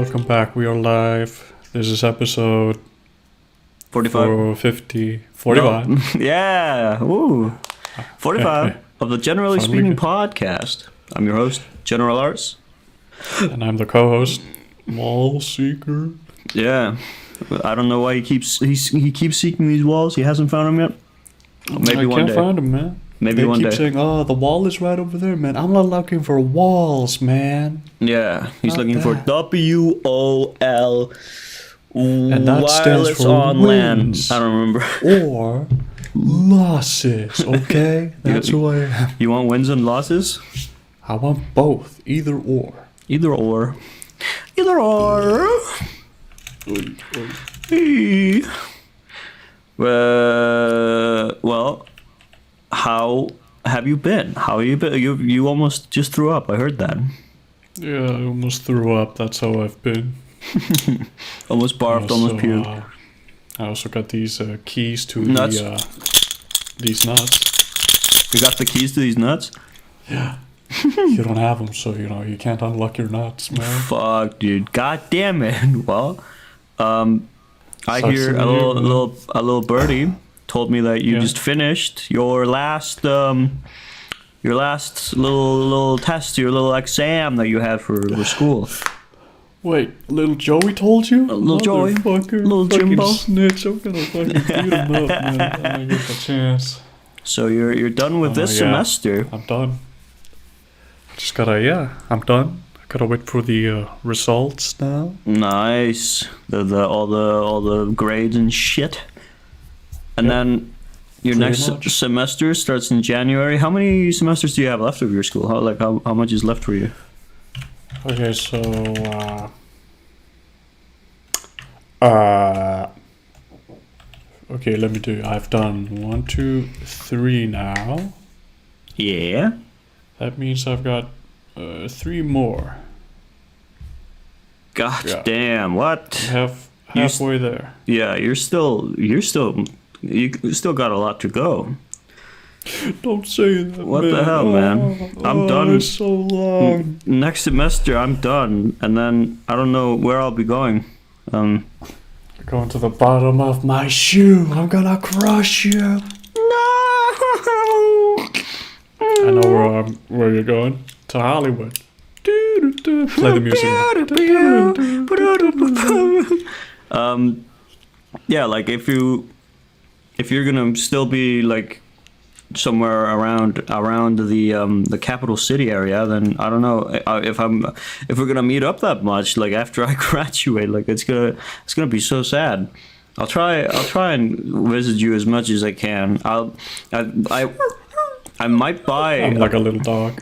welcome back. We are live. This is episode 45? 50, 45. No. Yeah, woo. 45 of the Generally Speaking podcast. I'm your host, GeneralArse. And I'm the co-host, Wall Seeker. Yeah, I don't know why he keeps seeking these walls. He hasn't found them yet. Maybe one day. I can't find them, man. Maybe they one day. keep saying, "Oh, the wall is right over there, man." I'm not looking for walls, man. Yeah, he's Not looking that. for WOL. And that stands wireless for on land. wins. I don't remember. Or losses, okay? That's who I am. You want wins and losses? I want both, either or. Either or. Either or. Hey. Well, how have you been? How have you been? You almost just threw up. I heard that. Yeah, I almost threw up. That's how I've been. Almost barfed, almost puked. I also got these keys to Nuts. these nuts. You got the keys to these nuts? Yeah. You don't have them, so you can't unlock your nuts, man. Fuck, dude. God damn it. Well, I Sucks hear to a be you, little birdie told me that you Yeah. just finished your last little test, your little exam that you had for school. Wait, little Joey told you? Little Joey. Motherfucker, Little fucking Jimbo. snitch. I'm gonna fucking beat him up, man. When I get the chance. So you're done with this yeah. semester. I'm done. Just gotta, I'm done. I gotta wait for the results now. Nice. All the grades and shit. And Yep. then your Pretty next much. semester starts in January. How many semesters do you have left of your school? How much is left for you? Okay, so, okay, let me do. I've done 1, 2, 3 now. Yeah. That means I've got 3 more. God Yeah. damn. What? Halfway there. Yeah, you still got a lot to go. Don't say that, What man. the hell, man? I'm done. It's so long. Next semester I'm done, and then I don't know where I'll be going. Going to the bottom of my shoe. I'm gonna crush you. No. I know where you're going. To Hollywood. Play the music. Yeah, like if you're gonna still be like somewhere around the capital city area, then I don't know if we're gonna meet up that much. Like after I graduate, like it's gonna be so sad. I'll try and visit you as much as I can. I might buy. I'm like a little dog.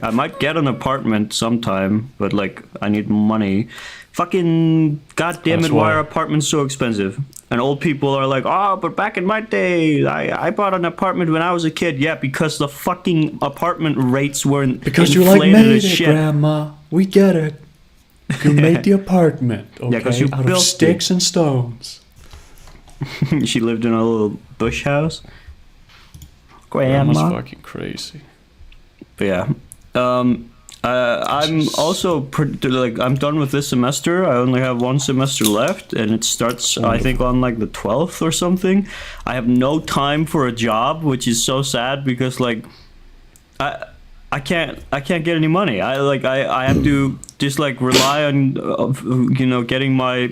I might get an apartment sometime, but like I need money. Fucking goddamn That's it! Why why. are apartments so expensive? And old people are like, oh, but back in my day, I bought an apartment when I was a kid. Yeah, because the fucking apartment rates were Because you inflated like made as it, shit. Grandma. We get it. You made the apartment, okay? 'cause you out built of sticks and stones. She lived in a little bush house. Grandma's Grandma. fucking crazy. But yeah, I'm also I'm done with this semester. I only have one semester left, and it starts I think on like the 12th or something. I have no time for a job, which is so sad because like I can't get any money. I have to just like rely on getting my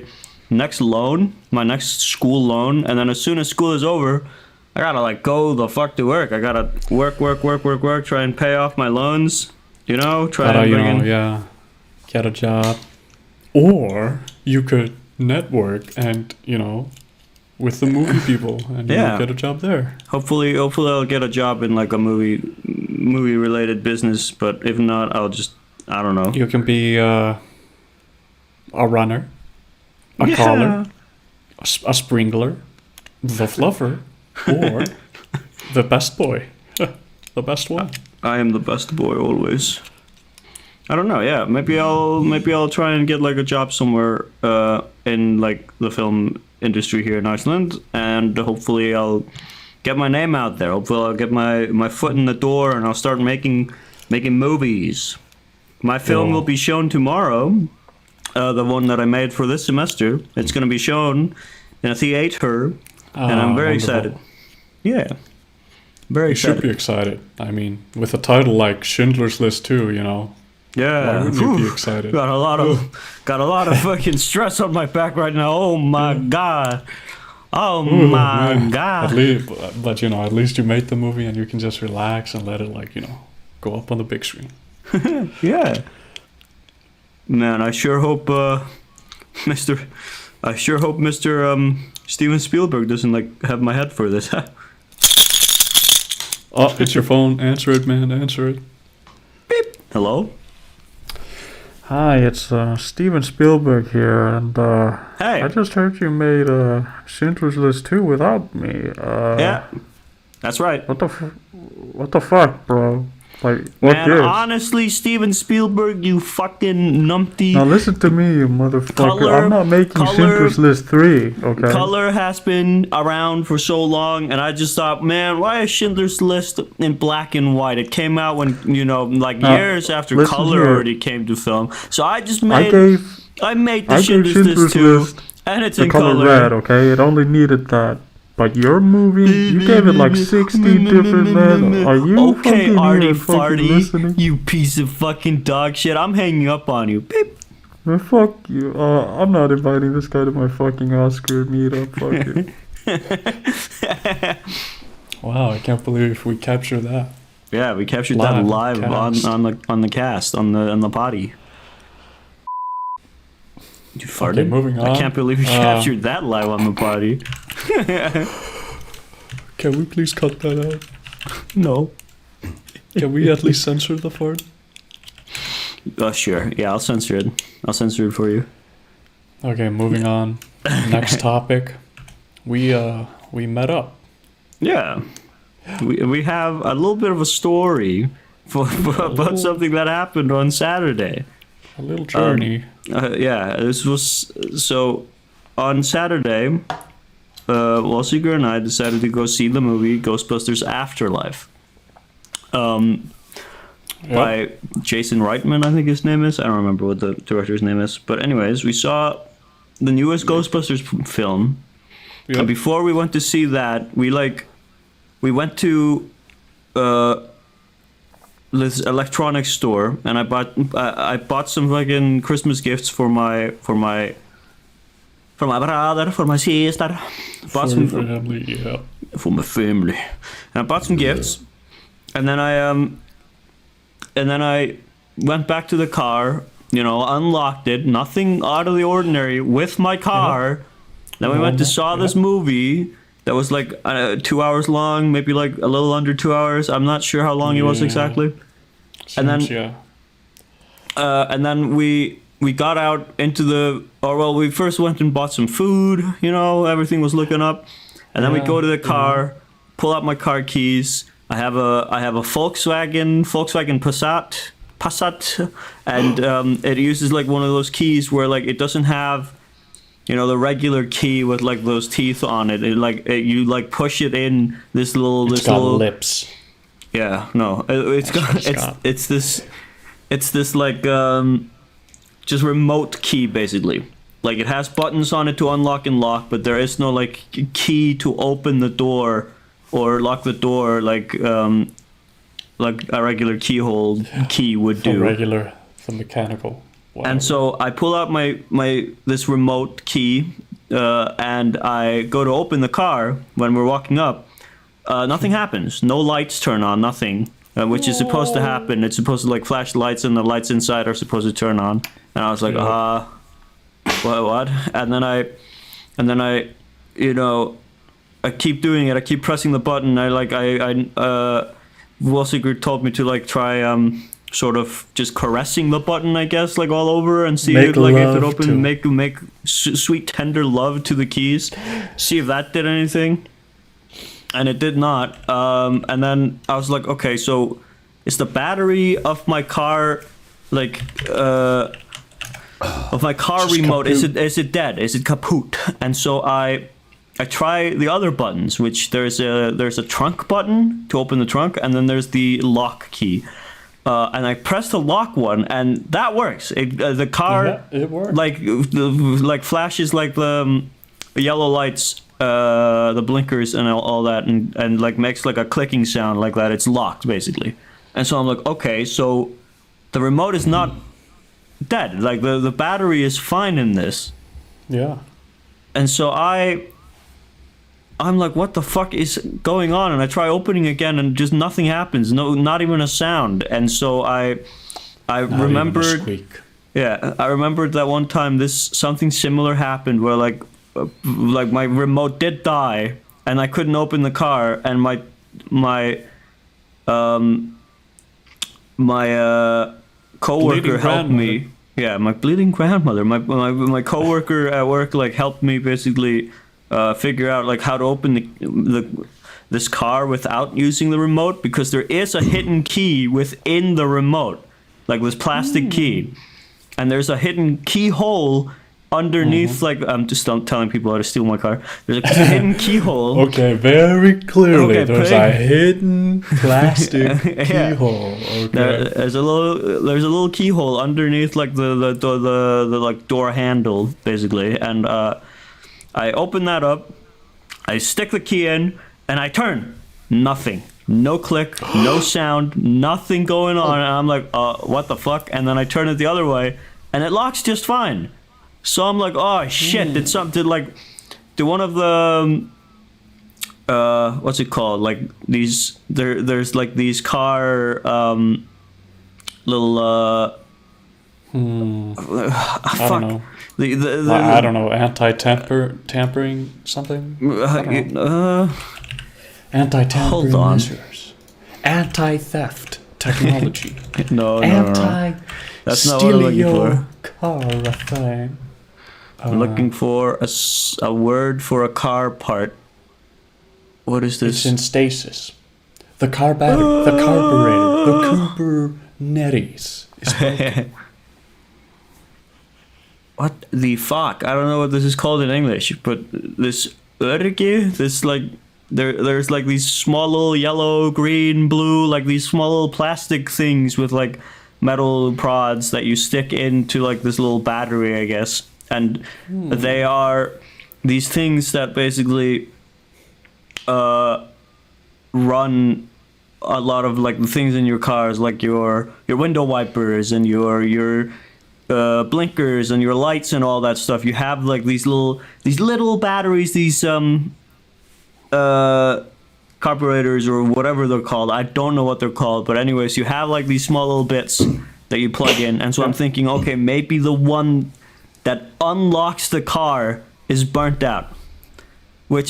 next loan, my next school loan, and then as soon as school is over, I gotta like go the fuck to work. I gotta work, try and pay off my loans. Try and bring in. Yeah, get a job. Or you could network and, with the movie people and Yeah. get a job there. Hopefully I'll get a job in like a movie related business. But if not, I don't know. You can be a runner, a caller, a sprinkler, the fluffer, or the best boy. The best one. I am the best boy always. I don't know. Yeah, maybe I'll try and get like a job somewhere in like the film industry here in Iceland, and hopefully I'll get my name out there. Hopefully I'll get my foot in the door, and I'll start making movies. My film will be shown tomorrow. the one that I made for this semester. It's going to be shown in a theater, and I'm very excited. Yeah, very excited. You should be excited. I mean, with a title like Schindler's List 2, you know. Yeah, why wouldn't you be excited? Got a lot of fucking stress on my back right now. Oh my god. Oh my god. At least, but you know, at least you made the movie and you can just relax and let it, like, you know, go up on the big screen. Yeah. Man, I sure hope Mr. Steven Spielberg doesn't like have my head for this. Oh, it's your phone. Answer it, man. Answer it. Beep. Hello? Hi, it's Steven Spielberg here, and Hey. I just heard you made Schindler's List 2 without me. Yeah, that's right. What the fuck, bro? Like, what Man, gives? honestly, Steven Spielberg, you fucking numpty. Now listen to me, you motherfucker. I'm not making Schindler's List 3, okay? Color has been around for so long, and I just thought, man, why is Schindler's List in black and white? It came out when, you know, like years after Color already came to film. So I just made I made the Schindler's List 2, and it's in color. Red, okay? It only needed that. But your movie, you gave it like 60 different men. Are you okay, fucking Artie here fucking listening? you piece of fucking dog shit. I'm hanging up on you. Beep. Man, fuck you. I'm not inviting this guy to my fucking Oscar meetup. Fuck you. Wow, I can't believe we captured that. Yeah, we captured that live on the cast on the potty. You farted. Okay, moving on. I can't believe you captured that live on the potty. Can we please cut that out? No. Can we at least censor the fart? Oh, sure. Yeah, I'll censor it. I'll censor it for you. Okay, moving on. Next topic. We met up. Yeah. We have a little bit of a story about something that happened on Saturday. A little journey. Yeah, this was... So, on Saturday, Walsiger and I decided to go see the movie Ghostbusters Afterlife. By Jason Reitman, I think his name is. I don't remember what the director's name is. But anyways, we saw the newest Ghostbusters film. Yep. And before we went to see that, we went to this electronics store, and I bought some fucking Christmas gifts for my brother, for my sister. For my family, yeah. For my family. And I bought some gifts, and then I went back to the car, you know, unlocked it, nothing out of the ordinary with my car. Then we went to saw this movie that was like 2 hours long, maybe like a little under 2 hours. I'm not sure how long it was exactly. Seems, and then we got out into we first went and bought some food, you know, everything was looking up. And then we go to the car, pull out my car keys. I have a Volkswagen Passat, and it uses like one of those keys where like it doesn't have, you know, the regular key with like those teeth on it. You like push it in this little lips. Yeah, no, it's this like just remote key basically. Like it has buttons on it to unlock and lock, but there is no like key to open the door or lock the door like a regular keyhole key would do. The mechanical. Wow. And so I pull out my this remote key, and I go to open the car when we're walking up. Nothing happens. No lights turn on. Nothing, which is supposed to happen. It's supposed to like flash lights, and the lights inside are supposed to turn on. And I was like, what? And then I, you know, I keep doing it. I keep pressing the button. Wolsiger told me to like try sort of just caressing the button, I guess, like all over and see if it opened. Make sweet tender love to the keys. See if that did anything. And it did not. And then I was like, okay, so is the battery of my car like of my car just remote kaput. Is it dead? Is it kaput? And so I try the other buttons, which there's a trunk button to open the trunk, and then there's the lock key. and I press the lock one, and that works. The car Yeah, it worked. like flashes like the yellow lights, the blinkers, and all that, and like makes like a clicking sound like that. It's locked basically, and so I'm like, okay, so the remote is not dead. Like the battery is fine in this, Yeah. and so I'm like, what the fuck is going on? And I try opening again, and just nothing happens. No, not even a sound. And so I Not even a remembered. squeak. Yeah, I remembered that one time something similar happened where like my remote did die, and I couldn't open the car, and my coworker Bleeding helped me. Yeah, my bleeding grandmother. My coworker at work like helped me basically figure out like how to open this car without using the remote, because there is a hidden key within the remote, like this plastic key, and there's a hidden keyhole underneath. Like, I'm just telling people how to steal my car. There's a hidden keyhole. Okay, very clearly, Okay, there's a hidden plastic Yeah. keyhole. Okay. There's a little keyhole underneath like the like door handle basically, and I open that up, I stick the key in, and I turn. Nothing. No click, no sound, nothing going on. And I'm like, what the fuck? And then I turn it the other way, and it locks just fine. So I'm like, oh shit, did one of the what's it called? Like these there's like these car little I fuck. don't know. The I don't know. Tampering something? Anti-tampering Hold on. measures. Anti-theft technology. no. That's not what I'm Steal looking your for. car thing. I'm looking for a word for a car part. What is It's this? in stasis. The car battery, the carburetor, the Kubernetes is broken. What the fuck? I don't know what this is called in English, but this öryggi, this like there's like these small little yellow, green, blue, like these small little plastic things with like metal prods that you stick into like this little battery, I guess. And they are these things that basically run a lot of like the things in your cars, like your window wipers and your blinkers and your lights and all that stuff. You have like these little batteries, these carburetors or whatever they're called. I don't know what they're called, but anyways, you have like these small little bits that you plug in. And so I'm thinking, okay, maybe the one that unlocks the car is burnt out, which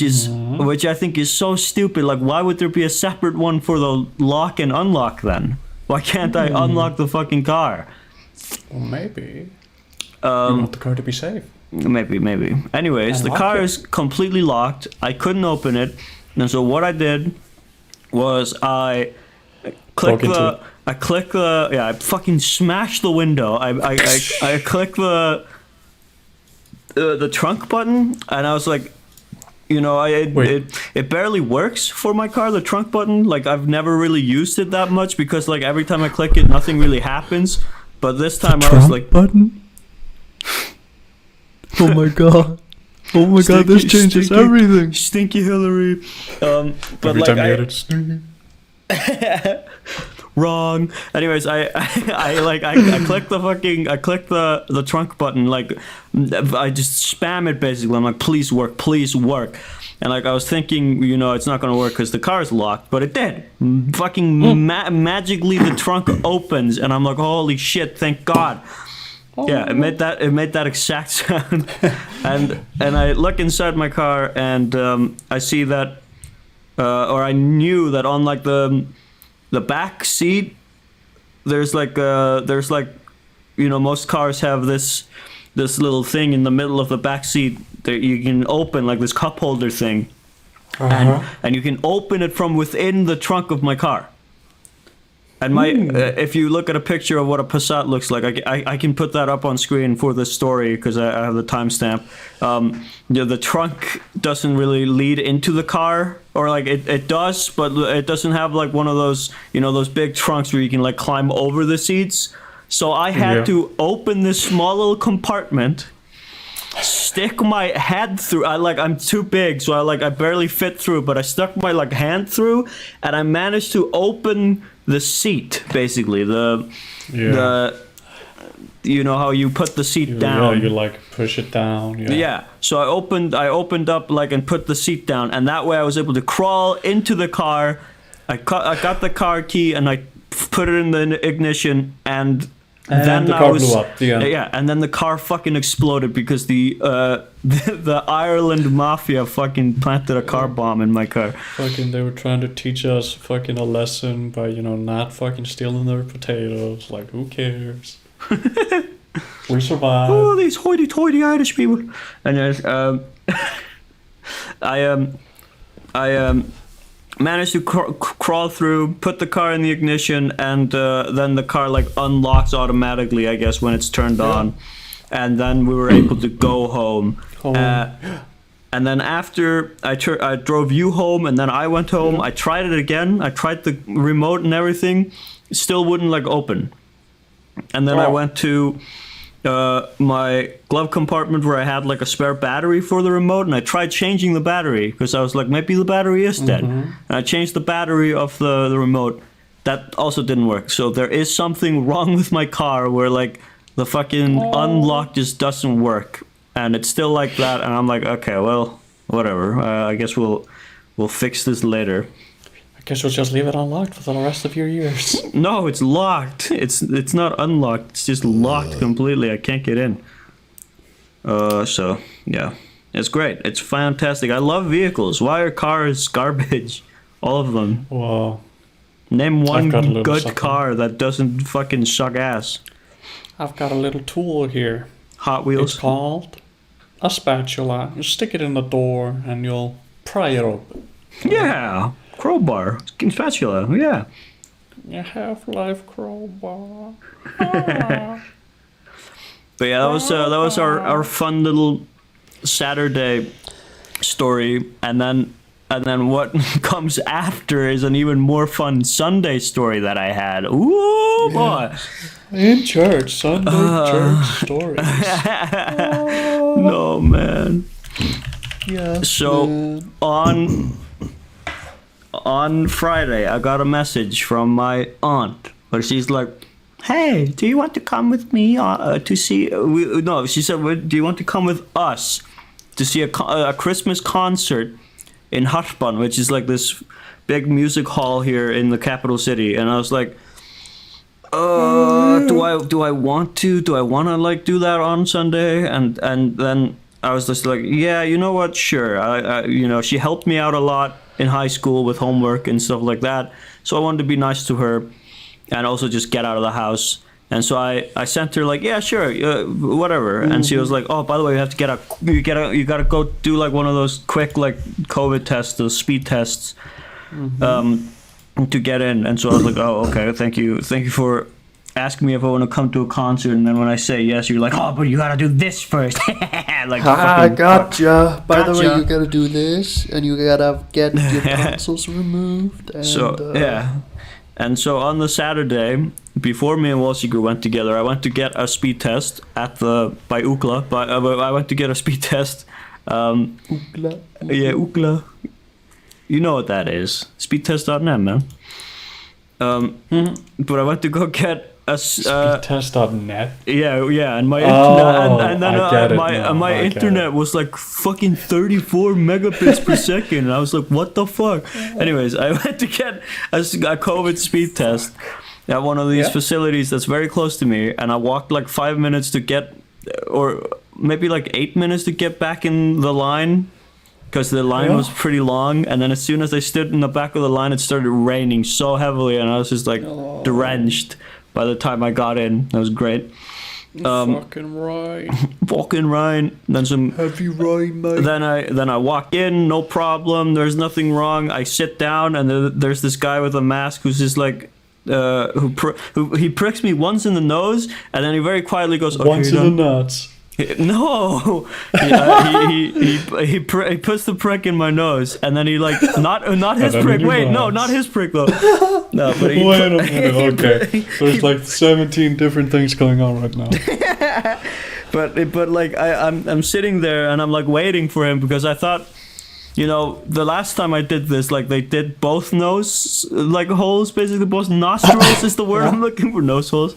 I think is so stupid. Like, why would there be a separate one for the lock and unlock then? Why can't I unlock the fucking car? Well, maybe. You want the car to be safe. Maybe. Anyways, the Unlock car it. is completely locked. I couldn't open it, and so what I did was I Broke into it. I fucking smashed the window. I click the trunk button, and I was like, you know, it barely works for my car, the trunk button. Like, I've never really used it that much because like every time I click it, nothing really happens. But this time I was like, button. Oh my god. Oh my god, this changes everything. Stinky Hillary. But Every like time you I, hit it, sneaky. wrong. Anyways, I click the trunk button. Like, I just spam it basically. I'm like, please work. And like I was thinking, you know, it's not gonna work because the car is locked, but it did. Fucking magically, the trunk opens, and I'm like, holy shit, thank God. Yeah, it made that exact sound. and I look inside my car, and I see that, or I knew that on like the back seat, there's like you know, most cars have this little thing in the middle of the back seat that you can open, like this cup holder thing, and you can open it from within the trunk of my car. And my, if you look at a picture of what a Passat looks like, I can put that up on screen for this story because I have the timestamp. The trunk doesn't really lead into the car, or like it does, but it doesn't have like one of those, those big trunks where you can like climb over the seats. So I had to open this small little compartment, stick my head through. I'm too big, so I barely fit through, but I stuck my like hand through, and I managed to open the seat, basically the how you put the seat down. Yeah, you like push it down. Yeah. So I opened up like and put the seat down, and that way I was able to crawl into the car. I got the car key and I put it in the ignition, and then the car blew up. Yeah, and then the car fucking exploded because the Ireland mafia fucking planted a car bomb in my car. Fucking, they were trying to teach us fucking a lesson by not fucking stealing their potatoes. Like, who cares? We survived. Oh, these hoity-toity Irish people. And I managed to crawl through, put the car in the ignition, and then the car like unlocks automatically, I guess, when it's turned on. And then we were able to go home. And then after I drove you home, and then I went home. I tried it again. I tried the remote and everything. It still wouldn't like open. And then I went to my glove compartment where I had like a spare battery for the remote, and I tried changing the battery because I was like, maybe the battery is dead. And I changed the battery of the remote. That also didn't work. So there is something wrong with my car where like the fucking unlock just doesn't work, and it's still like that. And I'm like, okay, well, whatever. I guess we'll fix this later. I guess we'll just leave it unlocked for the rest of your years. No, it's locked. It's not unlocked. It's just locked completely. I can't get in. So yeah, it's great. It's fantastic. I love vehicles. Why are cars garbage? All of them. Wow. Name one good something. car that doesn't fucking suck ass. I've got a little tool here. Hot Wheels. It's called a spatula. You stick it in the door and you'll pry it open. Yeah. Crowbar. Spatula. Yeah. A Half-Life crowbar. But yeah, that was our fun little Saturday story, and then what comes after is an even more fun Sunday story that I had. Ooh boy. In church, Sunday church stories. No man. Yeah. So man. on Friday, I got a message from my aunt where she's like, "Hey, do you want to come with me to see?" No, she said, "Do you want to come with us to see a Christmas concert in Harpan, which is like this big music hall here in the capital city?" And I was like, do I want to? Do I want to like do that on Sunday? And then I was just like, yeah, you know what? Sure. I she helped me out a lot in high school with homework and stuff like that. So I wanted to be nice to her and also just get out of the house. And so I sent her like, yeah, sure, whatever. And she was like, oh, by the way, you gotta go do like one of those quick like COVID tests, those speed tests, to get in. And so I was like, oh, okay, thank you for asking me if I want to come to a concert. And then when I say yes, you're like, oh, but you gotta do this first. Like, I gotcha. By the way, Gotcha. you gotta do this, and you gotta get your tonsils removed. And, so yeah. And so on the Saturday, before me and Walsiger went together, I went to get a speed test by Ukla. I went to get a speed test. Ukla. Yeah, Ukla. You know what that is. Speedtest.net, man. But I went to go get a Speedtest.net. Yeah, and my I get internet it. was like fucking 34 megabits per second, and I was like, what the fuck? Anyways, I went to get a COVID speed test at one of these facilities that's very close to me, and I walked like 5 minutes to get, or maybe like 8 minutes to get back in the line, because the line was pretty long. And then as soon as I stood in the back of the line, it started raining so heavily, and I was just like drenched by the time I got in. That was great. Fucking right. Fucking right. Then some Heavy rain, mate. then I walk in, no problem, there's nothing wrong. I sit down, and there's this guy with a mask who's just like who he pricks me once in the nose, and then he very quietly goes, okay, Once in the nuts. No, he puts the prick in my nose, and then he like not his then prick. in your Wait, no, nuts. not his prick though. No, but he Wait a minute, okay. There's like 17 different things going on right now. but like I'm sitting there and I'm like waiting for him because I thought, you know, the last time I did this, like they did both nose like holes, basically both nostrils is the word I'm looking for, nose holes,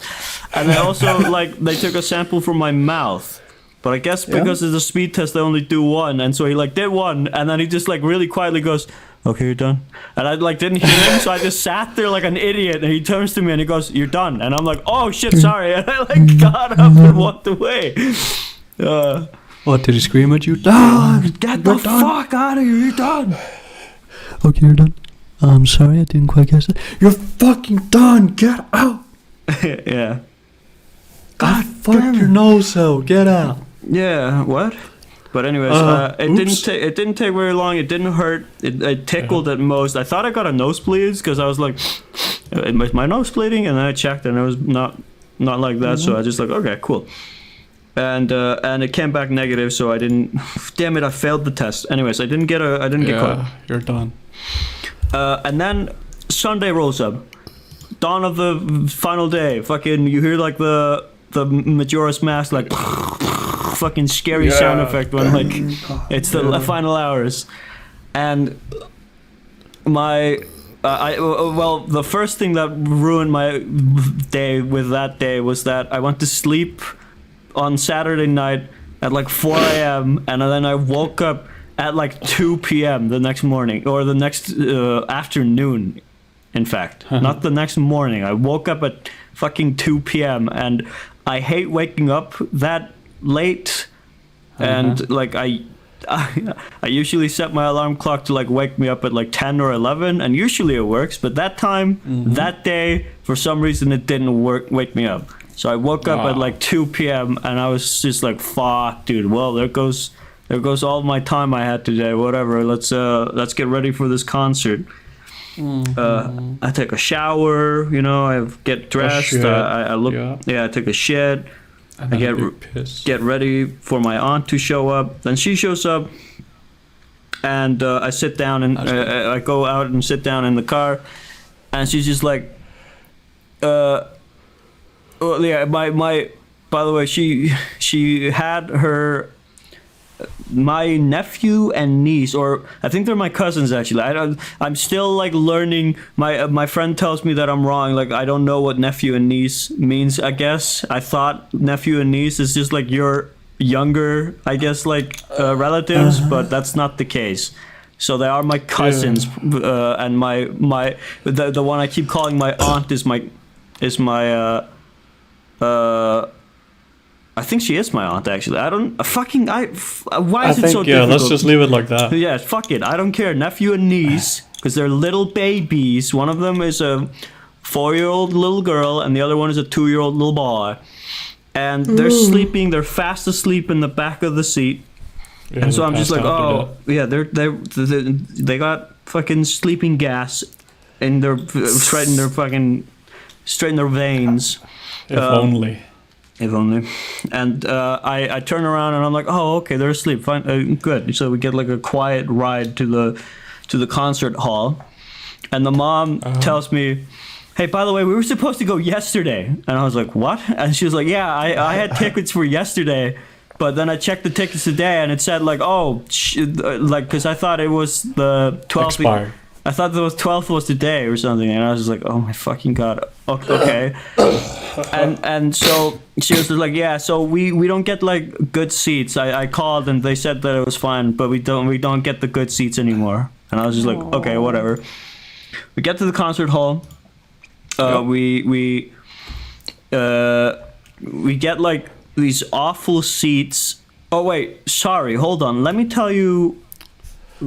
and they also like they took a sample from my mouth. But I guess because it's a speed test, they only do one, and so he like did one, and then he just like really quietly goes, "Okay, you're done." And I like didn't hear him, so I just sat there like an idiot. And he turns to me and he goes, "You're done." And I'm like, "Oh shit, sorry." And I like got up and walked away. What did he scream at you? Get the fuck out of here! You're done. Okay, you're done. I'm sorry, I didn't quite catch that. You're fucking done. Get out. Yeah. God, fuck your nose out. Get out. Yeah. What? But anyways, it didn't take very long. It didn't hurt. It tickled at most. I thought I got a nosebleed because I was like, "Is my nose bleeding?" And then I checked, and it was not like that. So I just like, okay, cool. And it came back negative, so I didn't. Damn it! I failed the test. Anyways, I didn't get caught. You're done. And then Sunday rolls up, dawn of the final day. Fucking, you hear like the Majora's Mask like fucking scary sound effect when like it's the final hours, and the first thing that ruined my day with that day was that I went to sleep on Saturday night at like 4 a.m. and then I woke up at like 2 p.m. the next morning, or the next afternoon, in fact. Not the next morning. I woke up at fucking 2 p.m. and I hate waking up that late. And like I usually set my alarm clock to like wake me up at like 10 or 11, and usually it works, but that time, that day, for some reason it didn't wake me up. So I woke up at like 2 p.m. and I was just like, fuck, dude, well, there goes all my time I had today. Whatever, let's get ready for this concert. I take a shower, you know, I get dressed, I look, I take a shit, I get ready for my aunt to show up. Then she shows up, and I sit down and I go out and sit down in the car, and she's just like, by the way, she had my nephew and niece, or I think they're my cousins actually. I'm still like learning. My friend tells me that I'm wrong. Like, I don't know what nephew and niece means. I guess I thought nephew and niece is just like your younger, I guess, like relatives, but that's not the case. So they are my cousins, and the one I keep calling my aunt is my I think she is my aunt, actually. Why is it so difficult? Yeah, let's just leave it like that. Yeah, fuck it. I don't care. Nephew and niece, because they're little babies. One of them is a 4-year-old little girl, and the other one is a 2-year-old little boy. And they're sleeping. They're fast asleep in the back of the seat. Yeah, and so I'm just like, they got fucking sleeping gas in their straight in their veins. If only. If only. And I turn around and I'm like, oh, okay, they're asleep. Fine, good. So we get like a quiet ride to the concert hall, and the mom tells me, hey, by the way, we were supposed to go yesterday. And I was like, what? And she was like, yeah, I had tickets for yesterday, but then I checked the tickets today and it said like, because I thought it was the 12th. Expired. I thought the 12th was today or something, and I was just like, oh my fucking god, okay. and so she was just like, yeah, so we don't get like good seats. I called and they said that it was fine, but we don't get the good seats anymore. And I was just like, okay, whatever. We get to the concert hall. We get like these awful seats. Oh wait, sorry, hold on. Let me tell you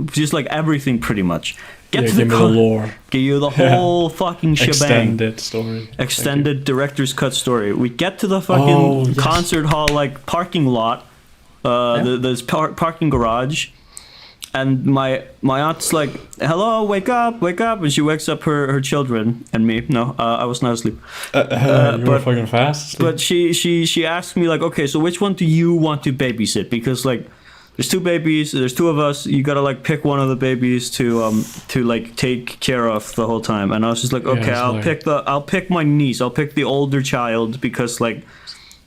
just like everything pretty much. Give me the lore. Give you the whole fucking shebang. Extended story. Extended director's cut story. We get to the fucking concert hall like parking lot, this parking garage, and my aunt's like, "Hello, wake up!" And she wakes up her children and me. No, I was not asleep. You were fucking fast. But she asked me like, "Okay, so which one do you want to babysit? Because like, there's two babies, there's two of us. You gotta like pick one of the babies to like take care of the whole time." And I was just like, "Okay, I'll pick my niece. I'll pick the older child because like,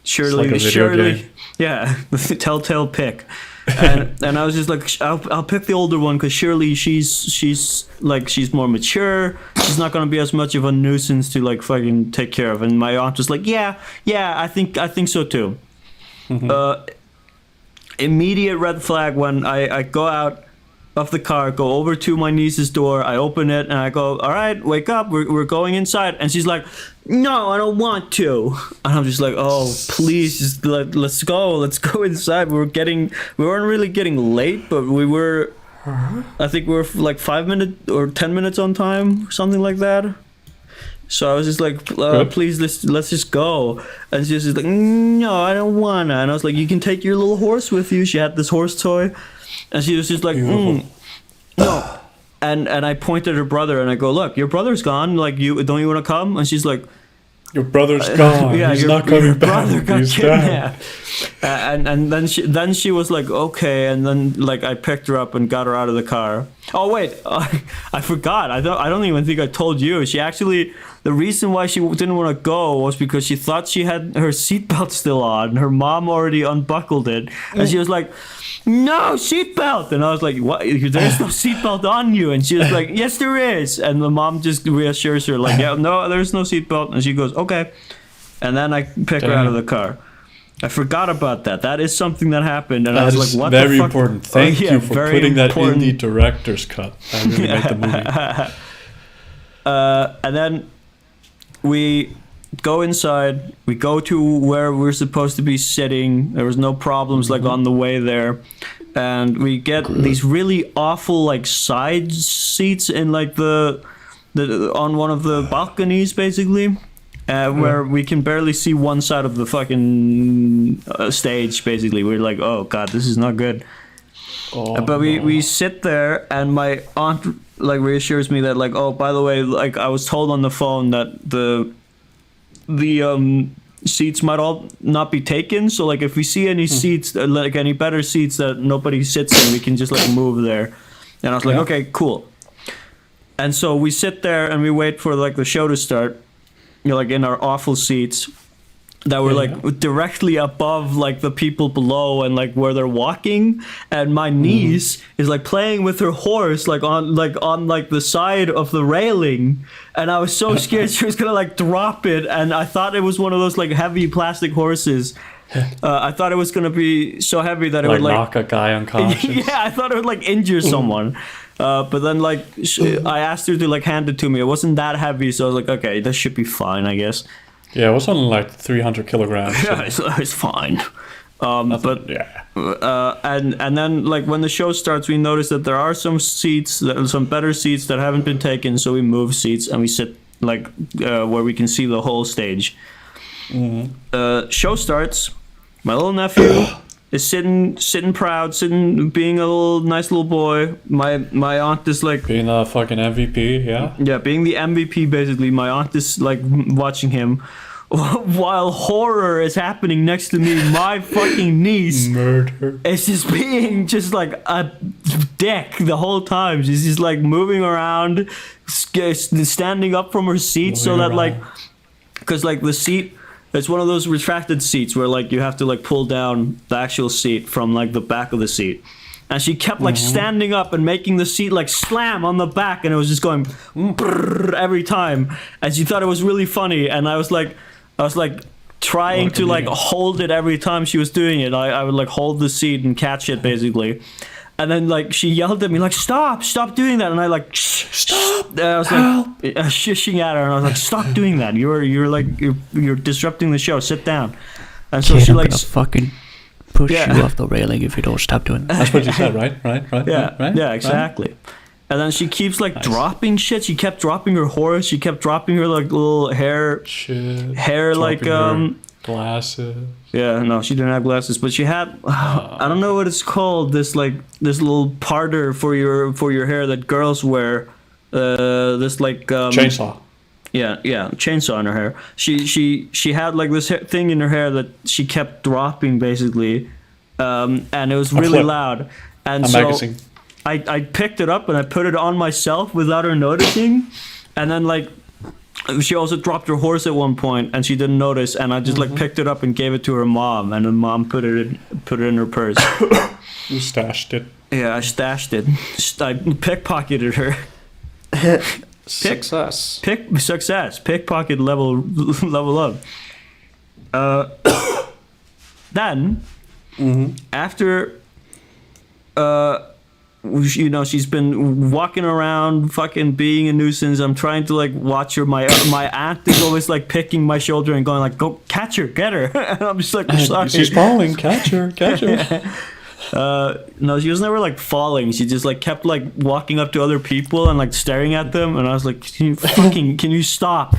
surely, game. yeah, telltale pick." And I was just like, I'll pick the older one because surely she's more mature. She's not gonna be as much of a nuisance to like fucking take care of. And my aunt was like, yeah, I think so too. Immediate red flag when I go out of the car, go over to my niece's door, I open it and I go, "All right, wake up, we're going inside." And she's like, "No, I don't want to." And I'm just like, "Oh, please, just let's go inside." We weren't really getting late, but we were, I think we were like 5 minutes or 10 minutes on time, something like that. So I was just like, "Please, let's just go." And she was just like, "No, I don't wanna." And I was like, "You can take your little horse with you." She had this horse toy. And she was just like, "No." And I pointed at her brother and I go, "Look, your brother's gone. Like, don't you want to come?" And she's like, "Your brother's gone. Yeah, he's not coming back. He's dead." And then she was like, "Okay." And then like I picked her up and got her out of the car. Oh wait, I forgot. I don't even think I told you. She actually, the reason why she didn't want to go was because she thought she had her seatbelt still on. Her mom already unbuckled it, and she was like, "No seatbelt." And I was like, "What? There's no seatbelt on you." And she was like, "Yes, there is." And the mom just reassures her like, "Yeah, no, there's no seatbelt." And she goes, "Okay." And then I pick her out of the car. I forgot about that. That is something that happened, and I was like, "What the fuck?" Very important. Thank you for putting that in the director's cut. That really made the movie. And then we go inside. We go to where we're supposed to be sitting. There was no problems like on the way there, and we get these really awful like side seats in like the on one of the balconies basically. Where we can barely see one side of the fucking stage, basically. We're like, "Oh, God, this is not good." But we sit there, and my aunt, like, reassures me that, like, "Oh, by the way, like, I was told on the phone that the seats might all not be taken. So, like, if we see any seats, like, any better seats that nobody sits in, we can just, like, move there." And I was like, "Okay, cool." And so we sit there, and we wait for, like, the show to start. You know, like in our awful seats that were like directly above like the people below and like where they're walking, and my niece is like playing with her horse like on the side of the railing, and I was so scared she was gonna like drop it, and I thought it was one of those like heavy plastic horses. I thought it was gonna be so heavy that it would like knock a guy unconscious. Yeah, I thought it would like injure someone. But then, like, I asked her to, like, hand it to me. It wasn't that heavy, so I was like, okay, this should be fine, I guess. Yeah, it was only, like, 300 kilograms. Yeah, it's fine. But, yeah. And then, like, when the show starts, we notice that there are some seats, some better seats that haven't been taken, so we move seats and we sit, like, where we can see the whole stage. Show starts. My little nephew is sitting proud, being a nice little boy. My aunt is like being a fucking MVP, yeah. Yeah, being the MVP basically. My aunt is like watching him, while horror is happening next to me. My fucking niece murder is just being just like a dick the whole time. She's just like moving around, standing up from her seat so that like, because like the seat. It's one of those retracted seats where like you have to like pull down the actual seat from like the back of the seat. And she kept like standing up and making the seat like slam on the back, and it was just going brrr every time. And she thought it was really funny, and I was like trying to like hold it every time she was doing it. I would like hold the seat and catch it basically. And then like she yelled at me like, stop doing that. And I like stop. I was like shushing at her, and I was like, stop doing that. You're disrupting the show. Sit down. And so she like fucking push you off the railing if you don't stop doing that. That's what you said, right? Yeah, exactly. Right? And then she keeps like dropping shit. She kept dropping her horse. She kept dropping her like little hair like Glasses. Yeah, no, she didn't have glasses, but she had I don't know what it's called. This little parter for your hair that girls wear. This like Chainsaw. Yeah, chainsaw in her hair. She had like this thing in her hair that she kept dropping basically, and it was really loud. And a so magazine. I picked it up and I put it on myself without her noticing, and then like she also dropped her horse at one point and she didn't notice, and I just like picked it up and gave it to her mom, and then mom put it in her purse. You stashed it. Yeah, I stashed it. I pickpocketed her. Success. Success. Pickpocket level up. Then, after, she's been walking around, fucking being a nuisance. I'm trying to like watch her. My aunt is always like picking my shoulder and going like, "Go catch her, get her." And I'm just like, sorry. She's falling. Catch her. Catch her. No, she was never like falling. She just like kept like walking up to other people and like staring at them, and I was like, can you stop?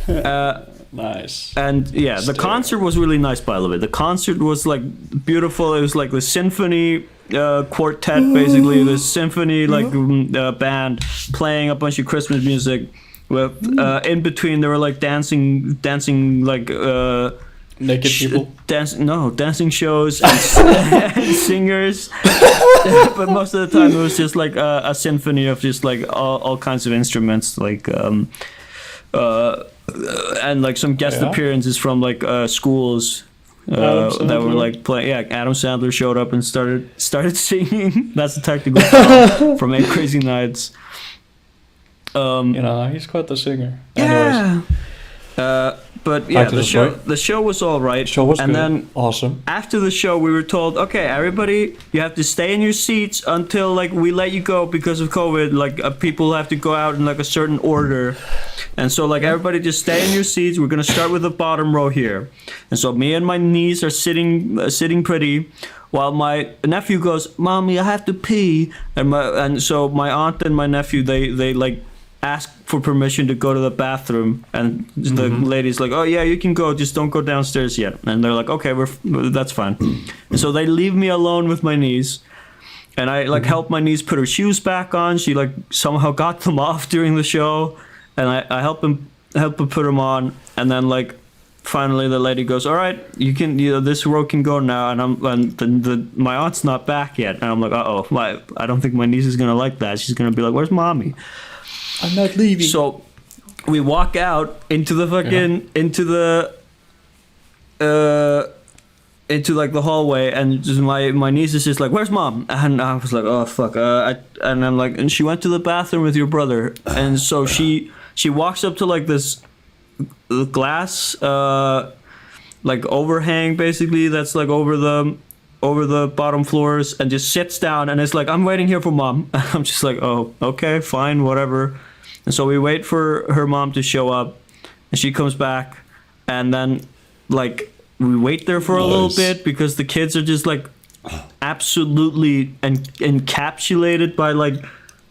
Nice. And yeah, the concert was really nice, by the way. The concert was like beautiful. It was like the symphony quartet, basically the symphony like band playing a bunch of Christmas music. With in between there were like dancing like naked people. Dancing shows and singers. But most of the time it was just like a symphony of just like all kinds of instruments, like and like some guest appearances from like schools that were like playing. Yeah, Adam Sandler showed up and started singing. That's the technical term from 8 Crazy Nights. He's quite the singer. Yeah. Anyways. But yeah, Back to the show was all right. Show was and good. Then awesome. after the show, we were told, okay, everybody, you have to stay in your seats until like we let you go because of COVID. Like people have to go out in like a certain order, and so like everybody just stay in your seats. We're gonna start with the bottom row here, and so me and my niece are sitting pretty, while my nephew goes, "Mommy, I have to pee," and so my aunt and my nephew they like ask for permission to go to the bathroom, and the lady's like, "Oh yeah, you can go, just don't go downstairs yet." And they're like, "Okay, that's fine." And so they leave me alone with my niece, and I like help my niece put her shoes back on. She like somehow got them off during the show, and I help her put them on, and then like finally the lady goes, "All right, you can, this row can go now," and my aunt's not back yet, and I'm like, "Uh-oh, I don't think my niece is gonna like that. She's gonna be like, 'Where's mommy?'" I'm not leaving. So we walk out into the fucking into like the hallway, and just my niece is just like, "Where's mom?" And I was like, "Oh fuck!" And I'm like, "And she went to the bathroom with your brother." And so she walks up to like this glass like overhang basically that's like over the bottom floors, and just sits down and it's like, "I'm waiting here for mom." I'm just like, "Oh, okay, fine, whatever." And so we wait for her mom to show up, and she comes back, and then like we wait there for a little bit because the kids are just like absolutely encapsulated by like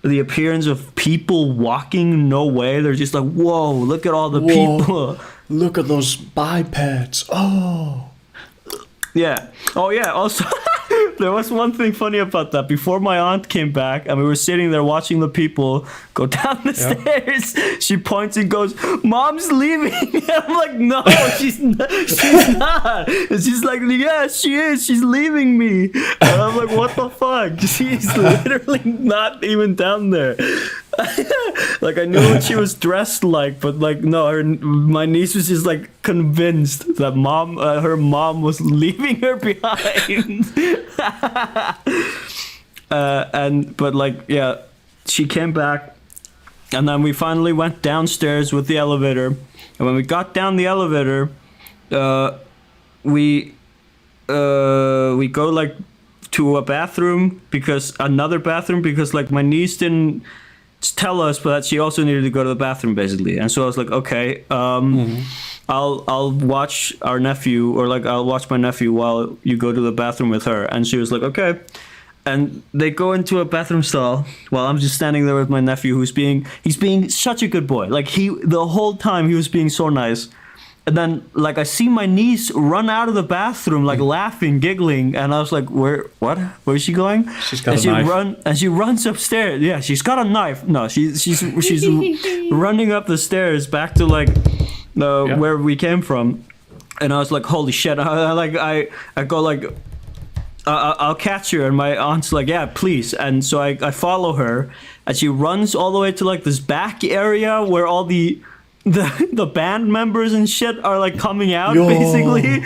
the appearance of people walking. No way. They're just like, "Whoa, look at all the people. Look at those bipeds. Oh." Yeah. Oh yeah, also there was one thing funny about that. Before my aunt came back and we were sitting there watching the people go down the stairs, she points and goes, "Mom's leaving." And I'm like, "No, she's not. And she's like, "Yeah, she is. She's leaving me." And I'm like, "What the fuck?" She's literally not even down there. Like I knew what she was dressed like, but like no, my niece was just like convinced that her mom was leaving her behind. But like yeah, she came back, and then we finally went downstairs with the elevator. And when we got down the elevator, we go like to a bathroom because like my niece didn't tell us, but she also needed to go to the bathroom basically. And so I was like, okay, I'll watch our nephew, or like I'll watch my nephew while you go to the bathroom with her. And she was like, okay. And they go into a bathroom stall while I'm just standing there with my nephew, he's being such a good boy. Like the whole time he was being so nice. And then, like, I see my niece run out of the bathroom, like, laughing, giggling. And I was like, what? Where's she going? She's got a knife. And she runs upstairs. Yeah, she's got a knife. No, she's running up the stairs back to, like, where we came from. And I was like, holy shit. I go, like, I'll catch her. And my aunt's like, yeah, please. And so I follow her. And she runs all the way to, like, this back area where all the band members and shit are like coming out basically.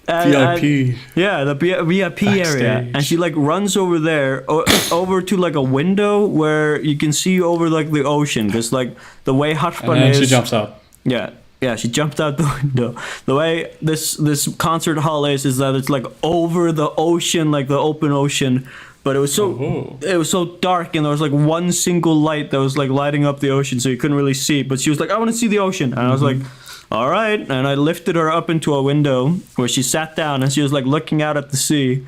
VIP. The VIP area. And she like runs over there, over to like a window where you can see over like the ocean. Because like the way Harpan is. And she jumps out. Yeah, she jumped out the window. The way this concert hall is that it's like over the ocean, like the open ocean. But it was so dark, and there was like one single light that was like lighting up the ocean, so you couldn't really see. But she was like, "I want to see the ocean," and I was like, "All right." And I lifted her up into a window where she sat down, and she was like looking out at the sea.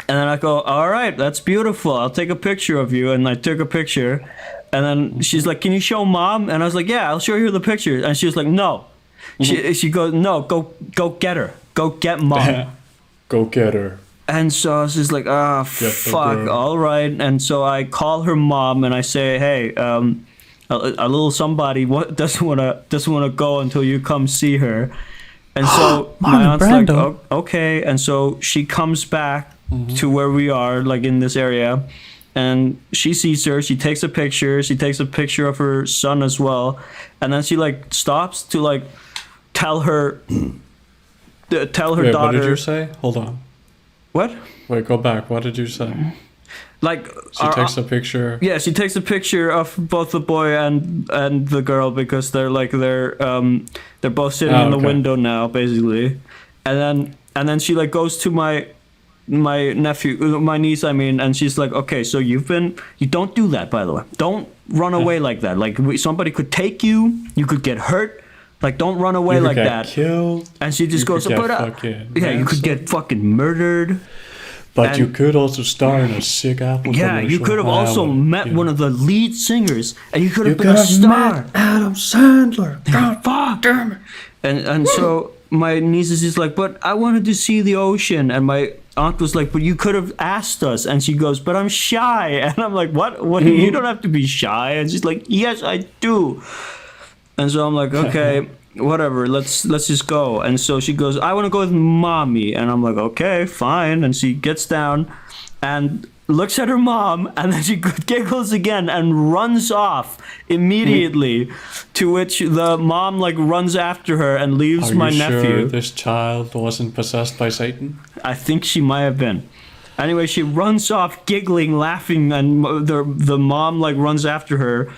And then I go, "All right, that's beautiful. I'll take a picture of you." And I took a picture, and then she's like, "Can you show Mom?" And I was like, "Yeah, I'll show you the picture." And she was like, "No." She goes, "No, go get her. Go get Mom." Go get her. And so I was just like, fuck, all right. And so I call her mom and I say, hey, a little somebody doesn't wanna go until you come see her. And so my aunt's like, okay. And so she comes back to where we are, like in this area, and she sees her. She takes a picture. She takes a picture of her son as well, and then she like stops to like tell her daughter. What did you say? Hold on. What? Wait, go back. What did you say? Like she takes a picture. Yeah, she takes a picture of both the boy and the girl because they're both sitting in the window now, basically. And then she like goes to my nephew, my niece, I mean, and she's like, okay, so you don't do that, by the way. Don't run away like that. Like somebody could take you. You could get hurt. Like, don't run away like that. Killed. And she just goes, but you could get fucking murdered. But you could also star in a sick Apple commercial. Yeah, you could have also met one of the lead singers, and you could have been a star. Met Adam Sandler. God, fuck, damn it. And so my niece is just like, but I wanted to see the ocean, and my aunt was like, but you could have asked us. And she goes, but I'm shy. And I'm like, what? You don't have to be shy. And she's like, yes, I do. And so I'm like, okay, whatever, let's just go. And so she goes, I want to go with Mommy. And I'm like, okay, fine. And she gets down and looks at her mom, and then she giggles again and runs off immediately, to which the mom like runs after her and leaves my nephew. Are you sure this child wasn't possessed by Satan? I think she might have been. Anyway, she runs off giggling, laughing, and the mom like runs after her.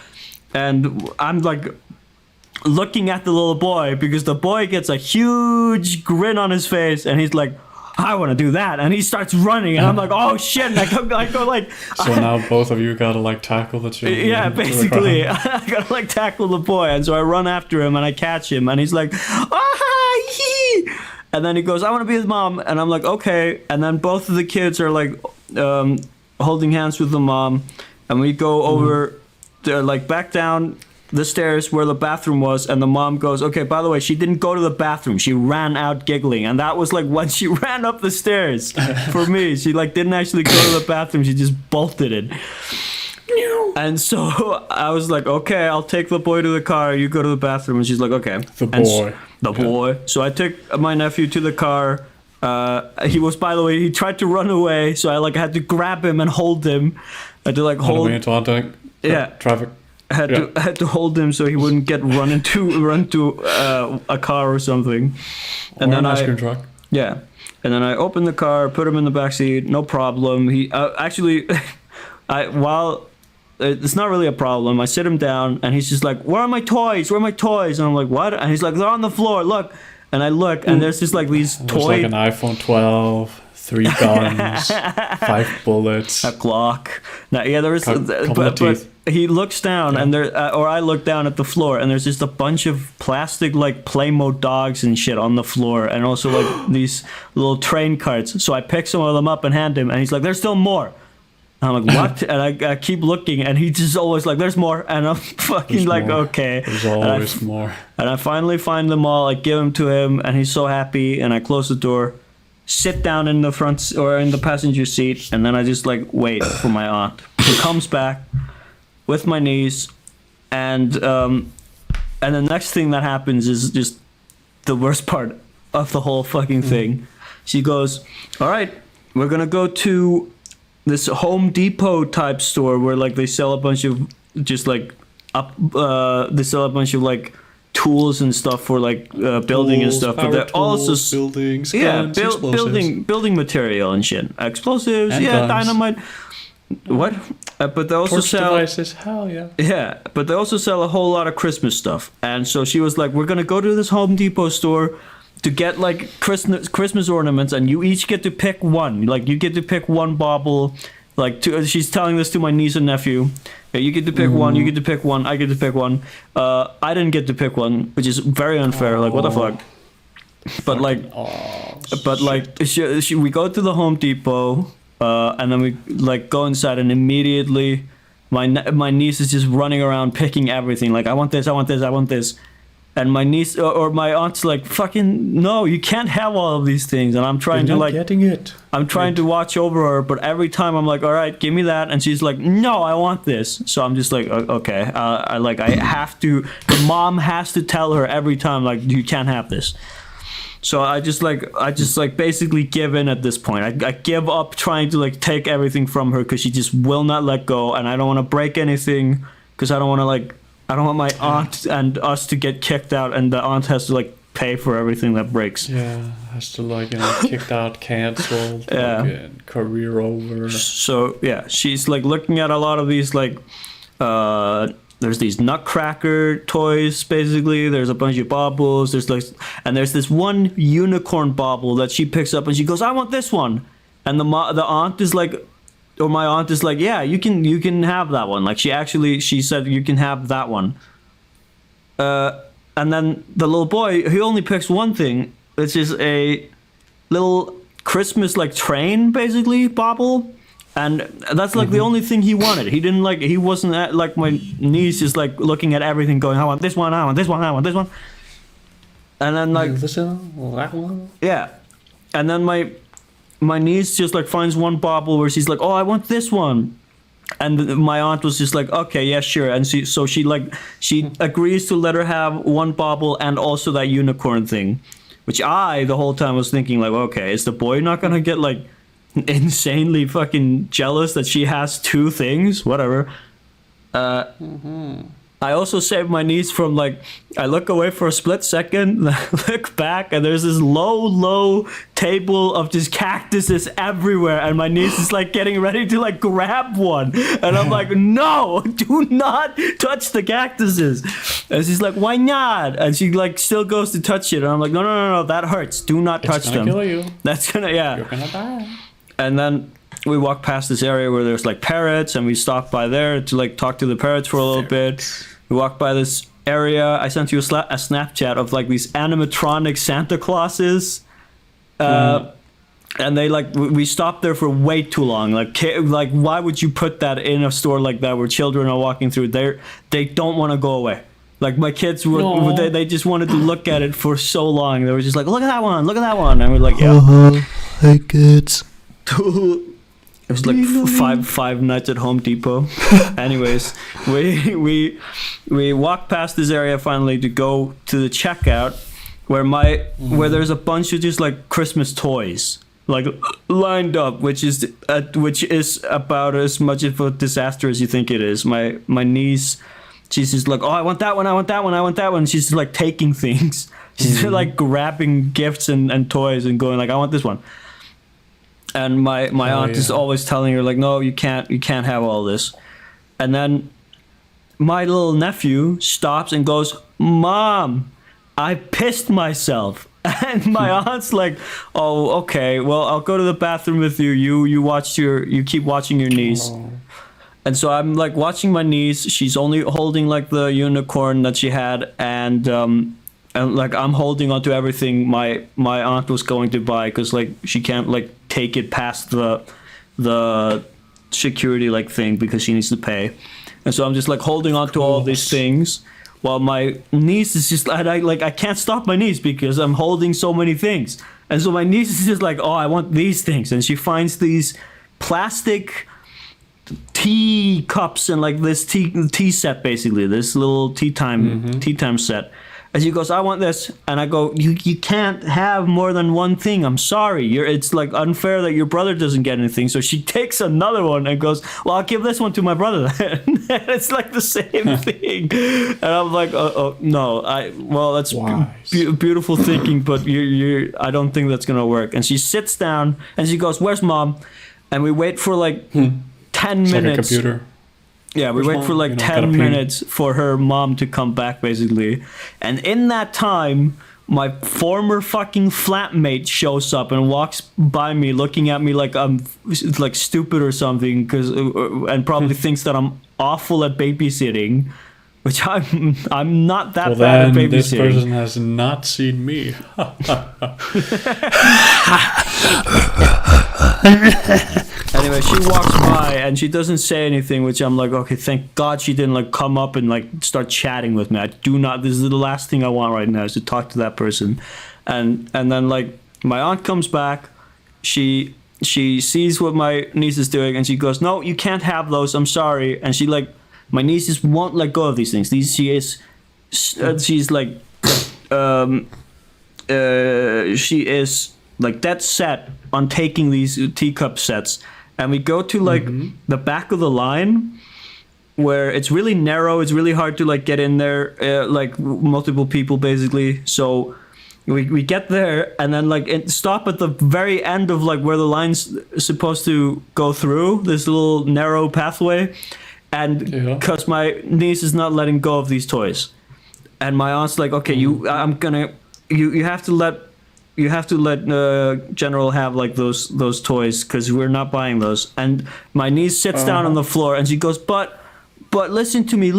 And I'm like looking at the little boy, because the boy gets a huge grin on his face, and he's like, I want to do that, and he starts running, and I'm like, oh shit, and I go like. So now both of you gotta like tackle the children. Yeah, basically, I gotta like tackle the boy, and so I run after him and I catch him, and he's like, hee, and then he goes, I want to be his mom, and I'm like, okay, and then both of the kids are like holding hands with the mom, and we go over, like back down the stairs where the bathroom was, and the mom goes, okay, by the way, she didn't go to the bathroom, she ran out giggling, and that was like when she ran up the stairs for me. She like didn't actually go to the bathroom, she just bolted it. And so I was like, okay, I'll take the boy to the car, you go to the bathroom. And she's like, okay. The boy. So I took my nephew to the car. He was, by the way, he tried to run away, so I like had to grab him and hold him. I had to like hold. Traffic. I had to hold him so he wouldn't get run into a car or something. And or then an ice cream truck. Yeah, and then I opened the car, put him in the backseat, no problem. He actually, it's not really a problem. I sit him down, and he's just like, "Where are my toys? Where are my toys?" And I'm like, "What?" And he's like, "They're on the floor. Look." And I look, and there's just like these toys. There's like an iPhone 12. 3 guns, 5 bullets, a clock. Now, yeah, there was, but he looks down, and or I look down at the floor, and there's just a bunch of plastic like Playmo dogs and shit on the floor, and also like these little train carts. So I pick some of them up and hand him, and he's like, "There's still more." And I'm like, what? And I keep looking, and he's just always like, there's more. And I'm fucking There's like, more. okay. There's And always more. And I finally find them all. I give them to him, and he's so happy. And I close the door, sit down in the front or in the passenger seat, and then I just like wait for my aunt, who comes back with my niece, and the next thing that happens is just the worst part of the whole fucking thing. She goes, "All right, we're gonna go to this Home Depot type store where like they sell a bunch of just like they sell a bunch of like tools and stuff for like building and Tools, but power they're also tools, buildings, yeah, guns, explosives. building material and shit, explosives, And yeah, guns. dynamite. What? But they also Torch sell devices, hell yeah. yeah, but they also sell a whole lot of Christmas stuff. And so she was like, "We're gonna go to this Home Depot store to get like Christmas ornaments, and you each get to pick one. Like you get to pick one bauble. Like she's telling this to my niece and nephew. Yeah, you get to pick one. You get to pick one. I get to pick one. I didn't get to pick one, which is very unfair. Like what the fuck? But like, we go to the Home Depot, and then we like go inside, and immediately my niece is just running around picking everything. Like I want this, I want this, I want this. And my niece or my aunt's like, fucking no, you can't have all of these things. And I'm trying You're to not like getting it. I'm trying to watch over her, but every time I'm like, all right, give me that, and she's like, no, I want this. So I'm just like, okay, I have to. The mom has to tell her every time, like, you can't have this. So I just basically give in at this point. I give up trying to like take everything from her because she just will not let go, and I don't want to break anything because I don't want my aunt and us to get kicked out, and the aunt has to like pay for everything that breaks. Yeah, has to like kicked out, cancelled, Yeah. fucking career over. So yeah, she's like looking at a lot of these like there's these Nutcracker toys basically. There's a bunch of baubles. There's this one unicorn bauble that she picks up and she goes, "I want this one," and the aunt is like. Or my aunt is like, yeah, you can have that one. Like she said you can have that one. And then the little boy, he only picks one thing, which is a little Christmas like train basically bauble, and that's like the only thing he wanted. He wasn't like my niece is like looking at everything, going, "I want this one, I want this one, I want this one," and then like This one, that one. yeah, and then my niece just like finds one bauble where she's like, "Oh, I want this one," and my aunt was just like, "Okay, yeah, sure," and she agrees to let her have one bauble and also that unicorn thing, which I the whole time was thinking like, okay, is the boy not gonna get like insanely fucking jealous that she has two things? Whatever. I also saved my niece from like, I look away for a split second, look back, and there's this low table of just cactuses everywhere, and my niece is like getting ready to like grab one, and I'm like, no, do not touch the cactuses. And she's like, why not? And she like still goes to touch it, and I'm like, no, that hurts. Do not touch them. It's gonna kill you. That's gonna, yeah. You're gonna die. And then we walk past this area where there's like parrots, and we stop by there to like talk to the parrots for a little bit. We walk by this area. I sent you a Snapchat of like these animatronic Santa Clauses. And they like, we stopped there for way too long. Like why would you put that in a store like that where children are walking through? They don't want to go away. Like my kids were, they just wanted to look at it for so long. They were just like, look at that one, and we're like, yeah. Hey kids. It was like five nights at Home Depot. Anyways, we walked past this area finally to go to the checkout where there's a bunch of just like Christmas toys like lined up, which is about as much of a disaster as you think it is. My niece, she's just like, oh, I want that one, I want that one, I want that one. She's just like taking things. She's like grabbing gifts and toys and going like, I want this one. And my aunt is always telling her like, no, you can't have all this. And then my little nephew stops and goes, Mom, I pissed myself. And my aunt's like, oh, okay, well, I'll go to the bathroom with you. You keep watching your niece. Oh. And so I'm like watching my niece. She's only holding like the unicorn that she had, and like I'm holding onto everything my aunt was going to buy because like she can't like take it past the security like thing because she needs to pay. And so I'm just like holding on to all these things while my niece is just I can't stop my niece because I'm holding so many things. And so my niece is just like, oh, I want these things. And she finds these plastic tea cups and like this tea set, basically, this little tea time set. And she goes, I want this. And I go, you can't have more than one thing. I'm sorry. It's like unfair that your brother doesn't get anything. So she takes another one and goes, well, I'll give this one to my brother. It's like the same thing. And I'm like, no. That's beautiful thinking, but I don't think that's going to work. And she sits down and she goes, where's mom? And we wait for like 10 minutes. Like a computer. Yeah, we wait for like 10 minutes for her mom to come back, basically. And in that time, my former fucking flatmate shows up and walks by me looking at me like I'm like stupid or something, and probably thinks that I'm awful at babysitting, which I'm not that bad at babysitting. This person has not seen me. Anyway, she walks by and she doesn't say anything, which I'm like, okay, thank God she didn't like come up and like start chatting with me. This is the last thing I want right now is to talk to that person. And then like my aunt comes back, she sees what my niece is doing and she goes, no, you can't have those, I'm sorry. And she like, my niece just won't let go of these things. She's like, she is like dead set on taking these teacup sets. And we go to like the back of the line where it's really narrow. It's really hard to like get in there, like multiple people basically. So we get there and then like stop at the very end of like where the line's supposed to go through this little narrow pathway. And because my niece is not letting go of these toys. And my aunt's like, okay, you have to let General have like those toys because we're not buying those. And my niece sits down on the floor and she goes, but listen to me.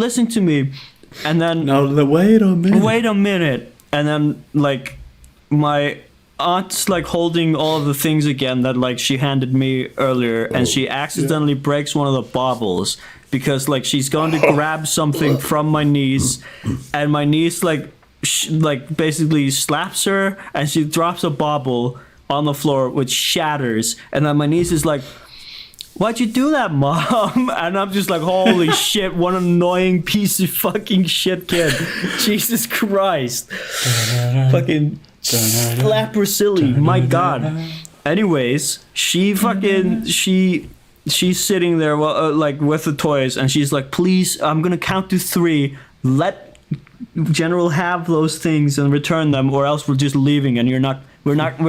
And then wait a minute. And then like my aunt's like holding all the things again that like she handed me earlier, and she accidentally breaks one of the baubles because like she's going to grab something from my niece, and my niece like basically slaps her and she drops a bauble on the floor which shatters, and then my niece is like, why'd you do that, mom? And I'm just like, holy shit, what an annoying piece of fucking shit kid. Jesus Christ. Fucking slap her silly, my god. Anyways, she's sitting there like with the toys and she's like, please, I'm gonna count to 3, let General have those things and return them, or else we're just leaving and we're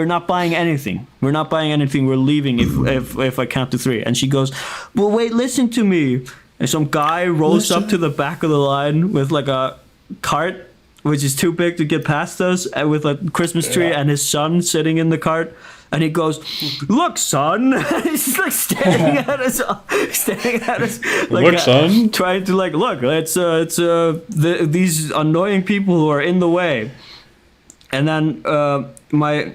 not buying anything. We're not buying anything. We're leaving if I count to 3. And she goes, well, wait, listen to me. And some guy rolls up to the back of the line with like a cart, which is too big to get past us, and with a Christmas tree and his son sitting in the cart. And he goes, look, son. He's like staring at us, like, look, son. Trying to like, look, it's these annoying people who are in the way. And then my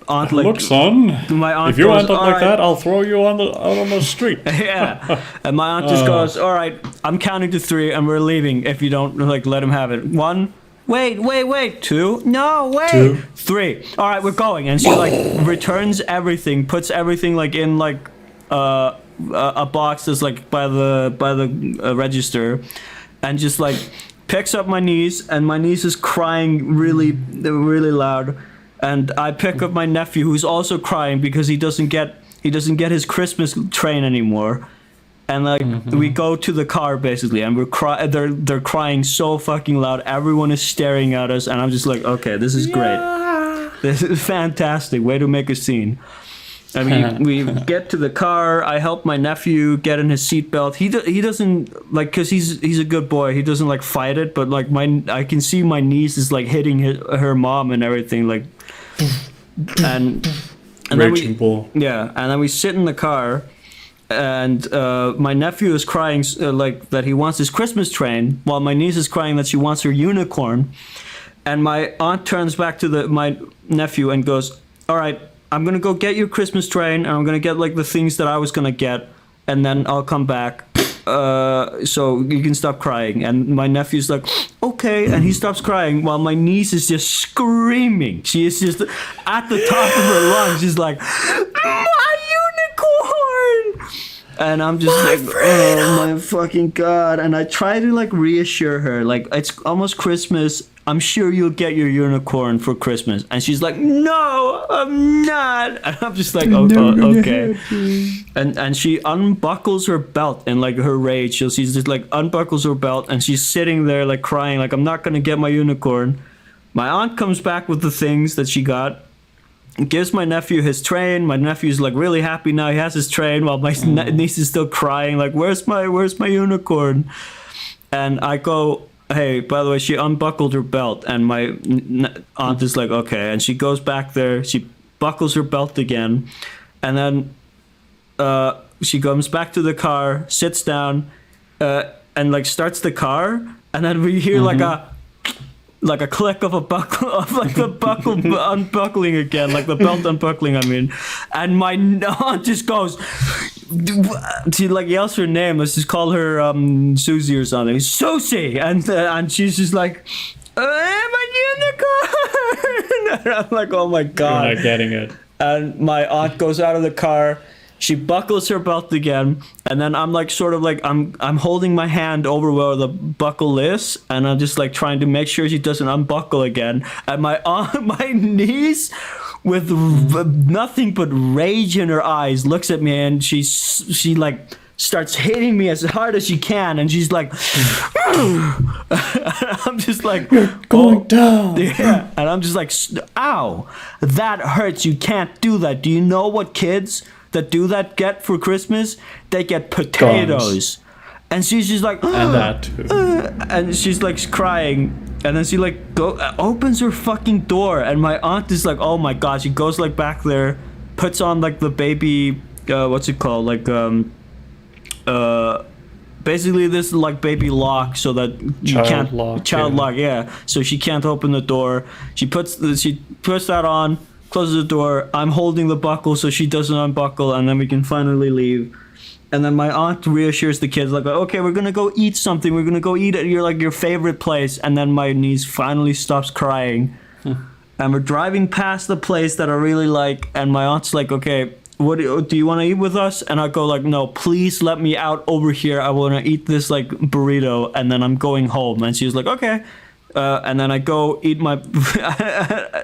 aunt like, look, son. My aunt if you goes, end up like that, I'll throw you out on the street. Yeah. And my aunt just goes, all right, I'm counting to 3 and we're leaving if you don't like let him have it. 1. Wait. 2. No, wait. 2. 3. All right, we're going. And she like returns everything, puts everything like in like a box that's like by the register, and just like picks up my niece, and my niece is crying really loud. And I pick up my nephew, who's also crying because he doesn't get his Christmas train anymore. And like we go to the car basically, and they're crying so fucking loud. Everyone is staring at us, and I'm just like, okay, this is great. This is fantastic. Way to make a scene. I mean, we get to the car. I help my nephew get in his seatbelt. He doesn't like, cause he's a good boy. He doesn't like fight it, but like I can see my niece is like hitting her mom and everything, like, and Raging bull. Yeah, and then we sit in the car. And my nephew is crying like that he wants his Christmas train, while my niece is crying that she wants her unicorn. And my aunt turns back to my nephew and goes, all right, I'm going to go get your Christmas train, and I'm going to get like the things that I was going to get. and then I'll come back. So you can stop crying. And my nephew's like, okay, and he stops crying while my niece is just screaming. She is just at the top of her lungs. She's like, my unicorn! And I'm just oh my fucking god. And I try to like reassure her, like, it's almost Christmas. I'm sure you'll get your unicorn for Christmas. And she's like, no, I'm not. And I'm just like, okay. And she unbuckles her belt in like her rage. So she's just like unbuckles her belt and she's sitting there like crying, like, I'm not going to get my unicorn. My aunt comes back with the things that she got, gives my nephew his train. My nephew's like really happy now. He has his train while my niece is still crying, like, where's my unicorn? And I go, hey, by the way, she unbuckled her belt, and my aunt is like, okay, and she goes back there, she buckles her belt again, and then she comes back to the car, sits down, and like starts the car, and then we hear like a click of a buckle, of like the buckle unbuckling again, like the belt unbuckling, I mean, and my aunt just goes, she like yells her name. Let's just call her Susie or something. Susie, and she's just like, I'm a unicorn. And I'm like, oh my god, you're not getting it. And my aunt goes out of the car. She buckles her belt again, and then I'm like, sort of like, I'm holding my hand over where the buckle is, and I'm just like trying to make sure she doesn't unbuckle again. And my aunt, my niece, with nothing but rage in her eyes, looks at me, and she like starts hitting me as hard as she can, and she's like, I'm just like, you're going down. Yeah, and I'm just like, ow, that hurts. You can't do that. Do you know what kids that do that get for Christmas? They get potatoes. Guns. And she's just like, and that too. And she's like crying, and then she like opens her fucking door, and my aunt is like, oh my god. She goes like back there, puts on like the baby, what's it called, like basically this like baby lock, so that you can't lock, yeah, so she can't open the door. She puts that on, closes the door. I'm holding the buckle so she doesn't unbuckle, and then we can finally leave. And then my aunt reassures the kids, like, okay, we're gonna go eat something. We're gonna go eat at your favorite place. And then my niece finally stops crying, and we're driving past the place that I really like. And my aunt's like, okay, what do you want to eat with us? And I go like, no, please let me out over here. I want to eat this like burrito, and then I'm going home. And she was like, okay. And then I go eat my,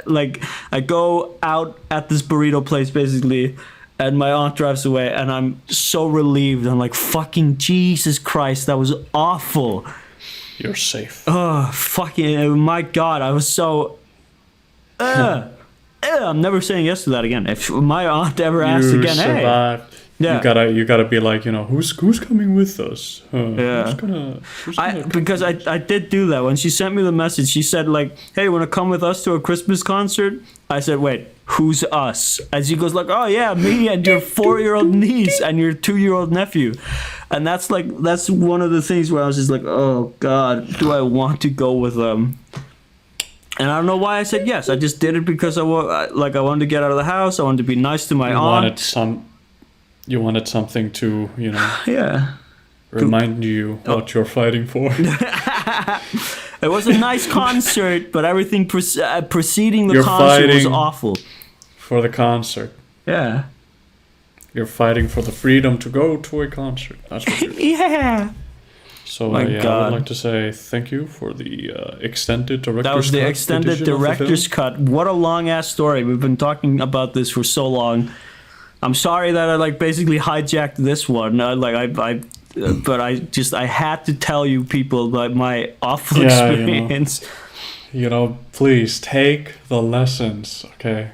like, I go out at this burrito place basically, and my aunt drives away, and I'm so relieved. I'm like, fucking Jesus Christ, that was awful. You're safe. Oh, fucking, my God, I was so, I'm never saying yes to that again. If my aunt ever asks again, survived. hey. Yeah. You gotta be like, who's coming with us? Yeah. Who's gonna because I did do that. When she sent me the message, she said like, hey, you want to come with us to a Christmas concert? I said, wait, who's us? And she goes like, oh yeah, me and your 4-year-old niece and your 2-year-old nephew. And that's one of the things where I was just like, oh God, do I want to go with them? And I don't know why I said yes. I just did it because I wanted to get out of the house. I wanted to be nice to my aunt. You wanted something to, yeah, remind you what you're fighting for. It was a nice concert, but everything preceding the concert was awful. For the concert. Yeah. You're fighting for the freedom to go to a concert. That's what you're doing. Yeah. So I would like to say thank you for the extended director's cut. That was the extended director's cut. What a long ass story. We've been talking about this for so long. I'm sorry that I basically hijacked this one. But I had to tell you people about my awful experience. Please take the lessons, okay?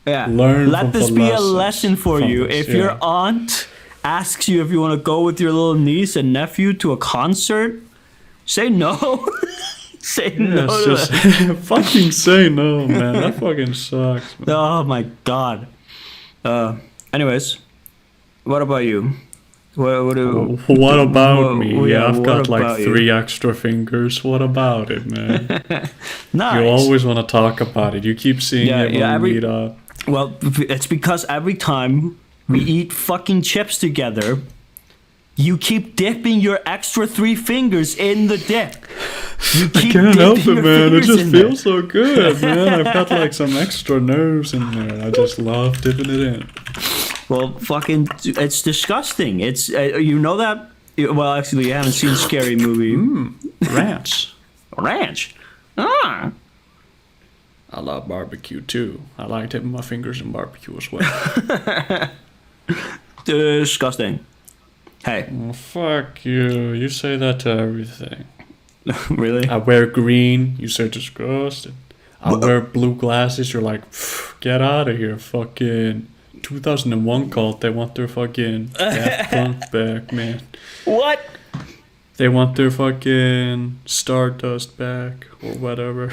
Yeah. Let this be a lesson for you. If your aunt asks you if you want to go with your little niece and nephew to a concert, say no. Say no. Just fucking say no, man. That fucking sucks, man. Oh my God. Anyways, what about you? What about me? Yeah, I've got like 3 extra fingers. What about it, man? Nice. You always want to talk about it. You keep seeing it when we meet up. Well, it's because every time we eat fucking chips together, You keep dipping your extra 3 fingers in the dip. You keep Can't help dipping it, your man. It fingers just in there. feels so good, man. I've got like some extra nerves in there. I just love dipping it in. Well, fucking, it's disgusting. It's you know that. Well, actually, you haven't seen Scary Movie. Ranch. Ranch. Ah. I love barbecue too. I like dipping my fingers in barbecue as well. Disgusting. Hey, Well, fuck you. You say that to everything. really? I wear green. You say disgusting. I wear blue glasses. You're like, get out of here. Fucking 2001 cult. They want their fucking Daft Punk back, man. What? They want their fucking Stardust back or whatever.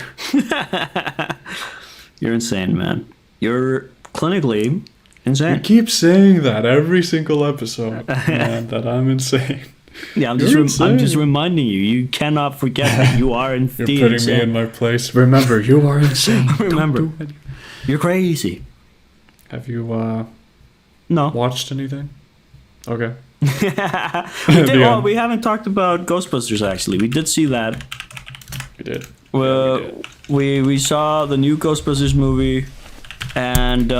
You're insane, man. You're clinically You insane. keep saying that every single episode, man, that I'm insane. Yeah, I'm You're just I'm just insane. reminding you. You cannot forget that you are You're indeed putting insane. me in my place. Remember, you are insane. Remember, Don't do it. you're crazy. Have you No. watched anything? Okay. We The end. we haven't talked about Ghostbusters actually. We did see that. We did. Well, Yeah, we saw the new Ghostbusters movie, and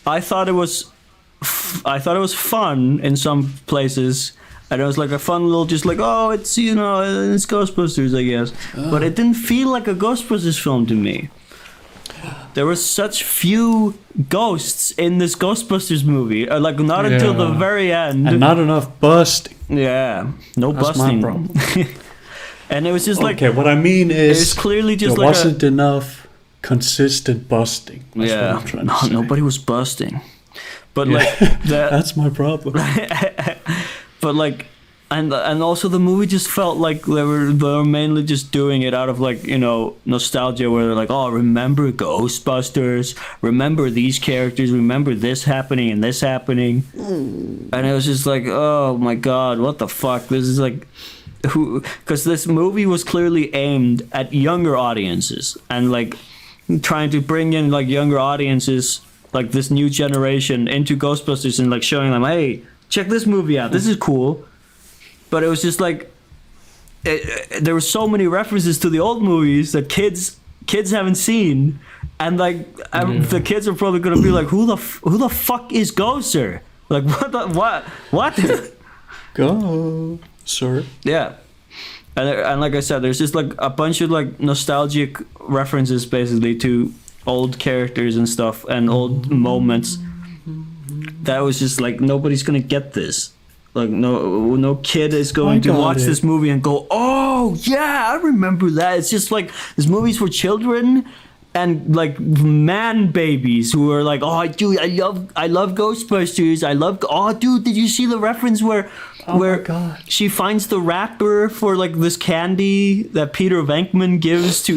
I thought it was fun in some places, and it was like a fun little just like, oh, it's it's Ghostbusters, I guess, but it didn't feel like a Ghostbusters film to me. There were such few ghosts in this Ghostbusters movie, like not until the Yeah. very end. And not enough busting. Yeah, no That's busting. my problem. And it was just like Okay, what I mean it's is clearly just there like wasn't enough consistent busting. That's what I'm trying to say. nobody was busting, but Yeah. like that. That's my problem. But like, and also the movie just felt like they were mainly just doing it out of like nostalgia, where they're like, oh, remember Ghostbusters, remember these characters, remember this happening and this happening, and it was just like, oh my god, what the fuck, this is like. Because this movie was clearly aimed at younger audiences and like trying to bring in like younger audiences, like this new generation, into Ghostbusters and like showing them, hey, check this movie out, this is cool. But it was just like there were so many references to the old movies that kids haven't seen, and like the kids are probably gonna be like, who the fuck is Ghoster? Like what? Go, sir. Yeah. And like I said, there's just like a bunch of like nostalgic references basically to old characters and stuff and old moments. That was just like, nobody's gonna get this. Like no kid is going to got watch it. this movie and go, oh yeah, I remember that. It's just like this movie's for children and like man babies who are like, oh dude, I love Ghostbusters. Oh dude, did you see the reference where my God. she finds the wrapper for like this candy that Peter Venkman gives to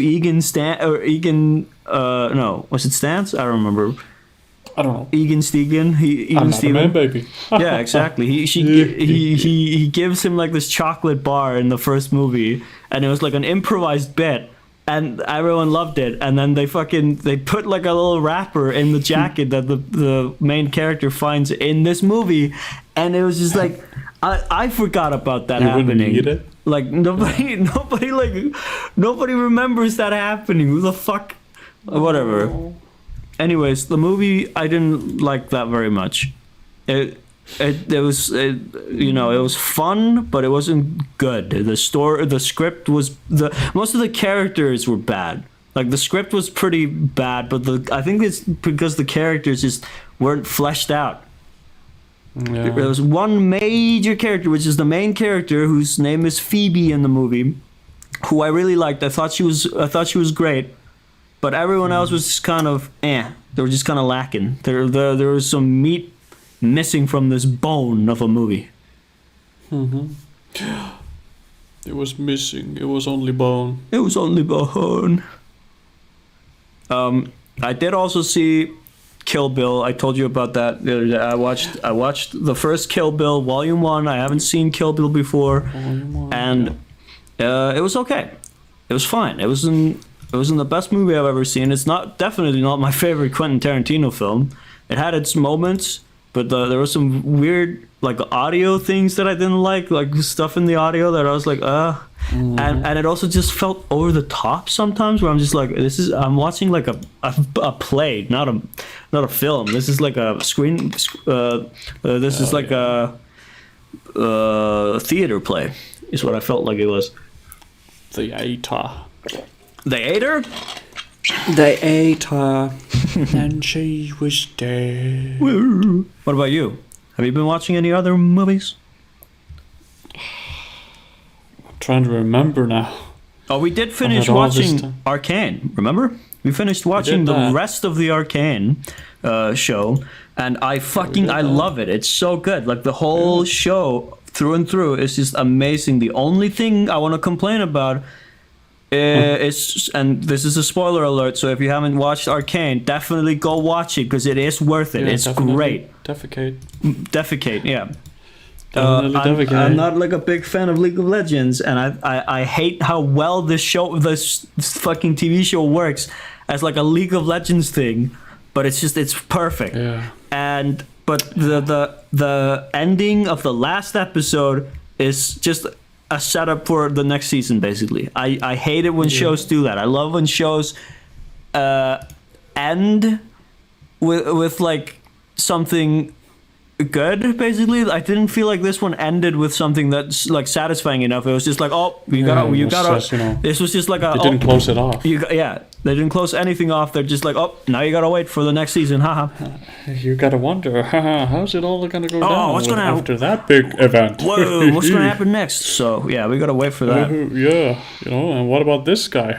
was it Stans? I don't remember. I don't know. Egan Stegan. I'm not a man, baby. Yeah, exactly. He gives him like this chocolate bar in the first movie, and it was like an improvised bit, and everyone loved it. And then they put like a little wrapper in the jacket that the main character finds in this movie, and it was just like I forgot about that You happening. wouldn't need it? Like nobody remembers that happening. Who the fuck? Whatever. Anyways, the movie I didn't like that very much. It was fun, but it wasn't good. The script was most of the characters were bad. Like the script was pretty bad, but I think it's because the characters just weren't fleshed out. Yeah. There was one major character, which is the main character, whose name is Phoebe in the movie, who I really liked. I thought she was great. But everyone else was just kind of They were just kind of lacking. There was some meat missing from this bone of a movie. It was missing. It was only bone. It was only bone. I did also see Kill Bill. I told you about that the other day. I watched the first Kill Bill, Volume 1. I haven't seen Kill Bill before, and it was okay. It was fine. It wasn't the best movie I've ever seen. It's definitely not my favorite Quentin Tarantino film. It had its moments, but there was some weird like audio things that I didn't like stuff in the audio that I was like, and it also just felt over the top sometimes. Where I'm just like, I'm watching like a play, not a film. This is like a screen. This is like a theater play. Is what I felt like it was. They ate her. They ate her. They ate her, and she was dead. What about you? Have you been watching any other movies? I'm trying to remember now. Oh, we did finish had all this watching time. Arcane. Remember? We finished watching the that. rest of the Arcane show, and I love it. It's so good. Like the whole show through and through is just amazing. The only thing I want to complain about is, and this is a spoiler alert, so if you haven't watched Arcane, definitely go watch it because it is worth it. Yeah, it's definitely. great. Defecate. Yeah. Definitely defecate. I'm not like a big fan of League of Legends, and I hate how well this fucking TV show works as like a League of Legends thing, but it's perfect. Yeah. But the ending of the last episode is just a setup for the next season, basically. I hate it when shows do that. I love when shows end with like something good, basically. I didn't feel like this one ended with something that's like satisfying enough. It was just like, oh, you gotta. Just, This was just like a. They didn't close it off. They didn't close anything off. They're just like, oh, now you gotta wait for the next season. Haha. You gotta wonder, how's it all gonna go down what's gonna happen after that big event? Whoa, what's gonna happen next? So yeah, we gotta wait for that. Yeah, and what about this guy?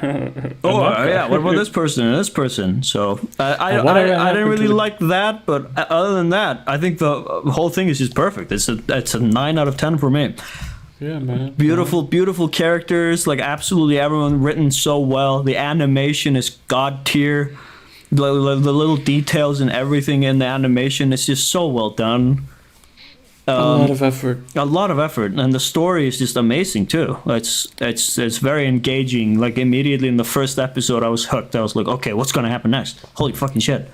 What about this person and this person? So I whatever didn't happened really to the- like that, but other than that, I think the whole thing is just perfect. It's a 9 out of 10 for me. Yeah, man. Beautiful characters, like absolutely everyone written so well. The animation is god tier. The little details and everything in the animation is just so well done. A lot of effort. A lot of effort, and the story is just amazing too. It's very engaging. Like immediately in the first episode, I was hooked. I was like, okay, what's gonna happen next? Holy fucking shit!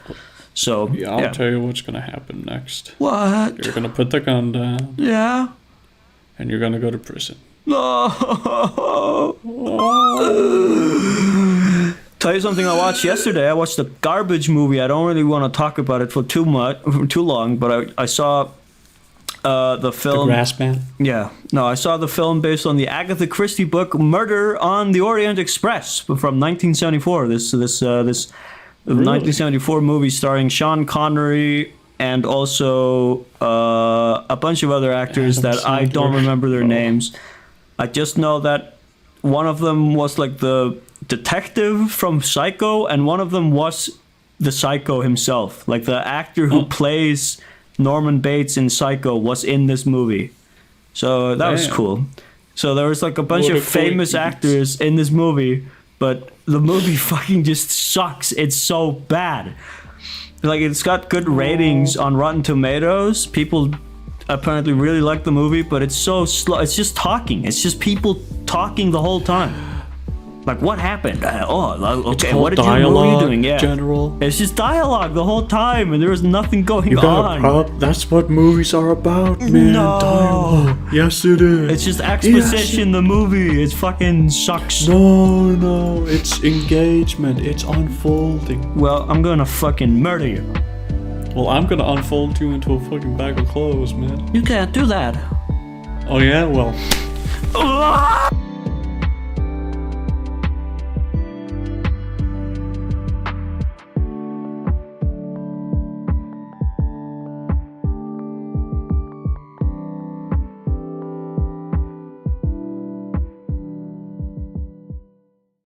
So Yeah, I'll tell you what's gonna happen next. What? You're gonna put the gun down, Yeah. and you're gonna go to prison. No. Tell you something I watched yesterday. I watched a garbage movie. I don't really want to talk about it for too long, but I saw the film. The Grass Man. Yeah. No, I saw the film based on the Agatha Christie book Murder on the Orient Express from 1974. This 1974 movie starring Sean Connery and also a bunch of other actors Adam that I don't Sandler. remember their names. I just know that one of them was like the detective from Psycho, and one of them was the Psycho himself. Like the actor who plays Norman Bates in Psycho was in this movie. So that was Damn. cool. So there was like a bunch What of a famous coincidence. actors in this movie, but the movie fucking just sucks. It's so bad. Like it's got good ratings on Rotten Tomatoes. People apparently really like the movie, but it's so slow. It's just talking. It's just people talking the whole time. Like what happened? Okay. What did you what were you doing? Yeah. General. It's just dialogue the whole time, and there was nothing going on. That's what movies are about, man. No. Dialogue. Yes, it is. It's just exposition. The movie. It fucking sucks. No, it's engagement. It's unfolding. Well, I'm gonna fucking murder you. Well, I'm gonna unfold you into a fucking bag of clothes, man. You can't do that. Oh yeah, well.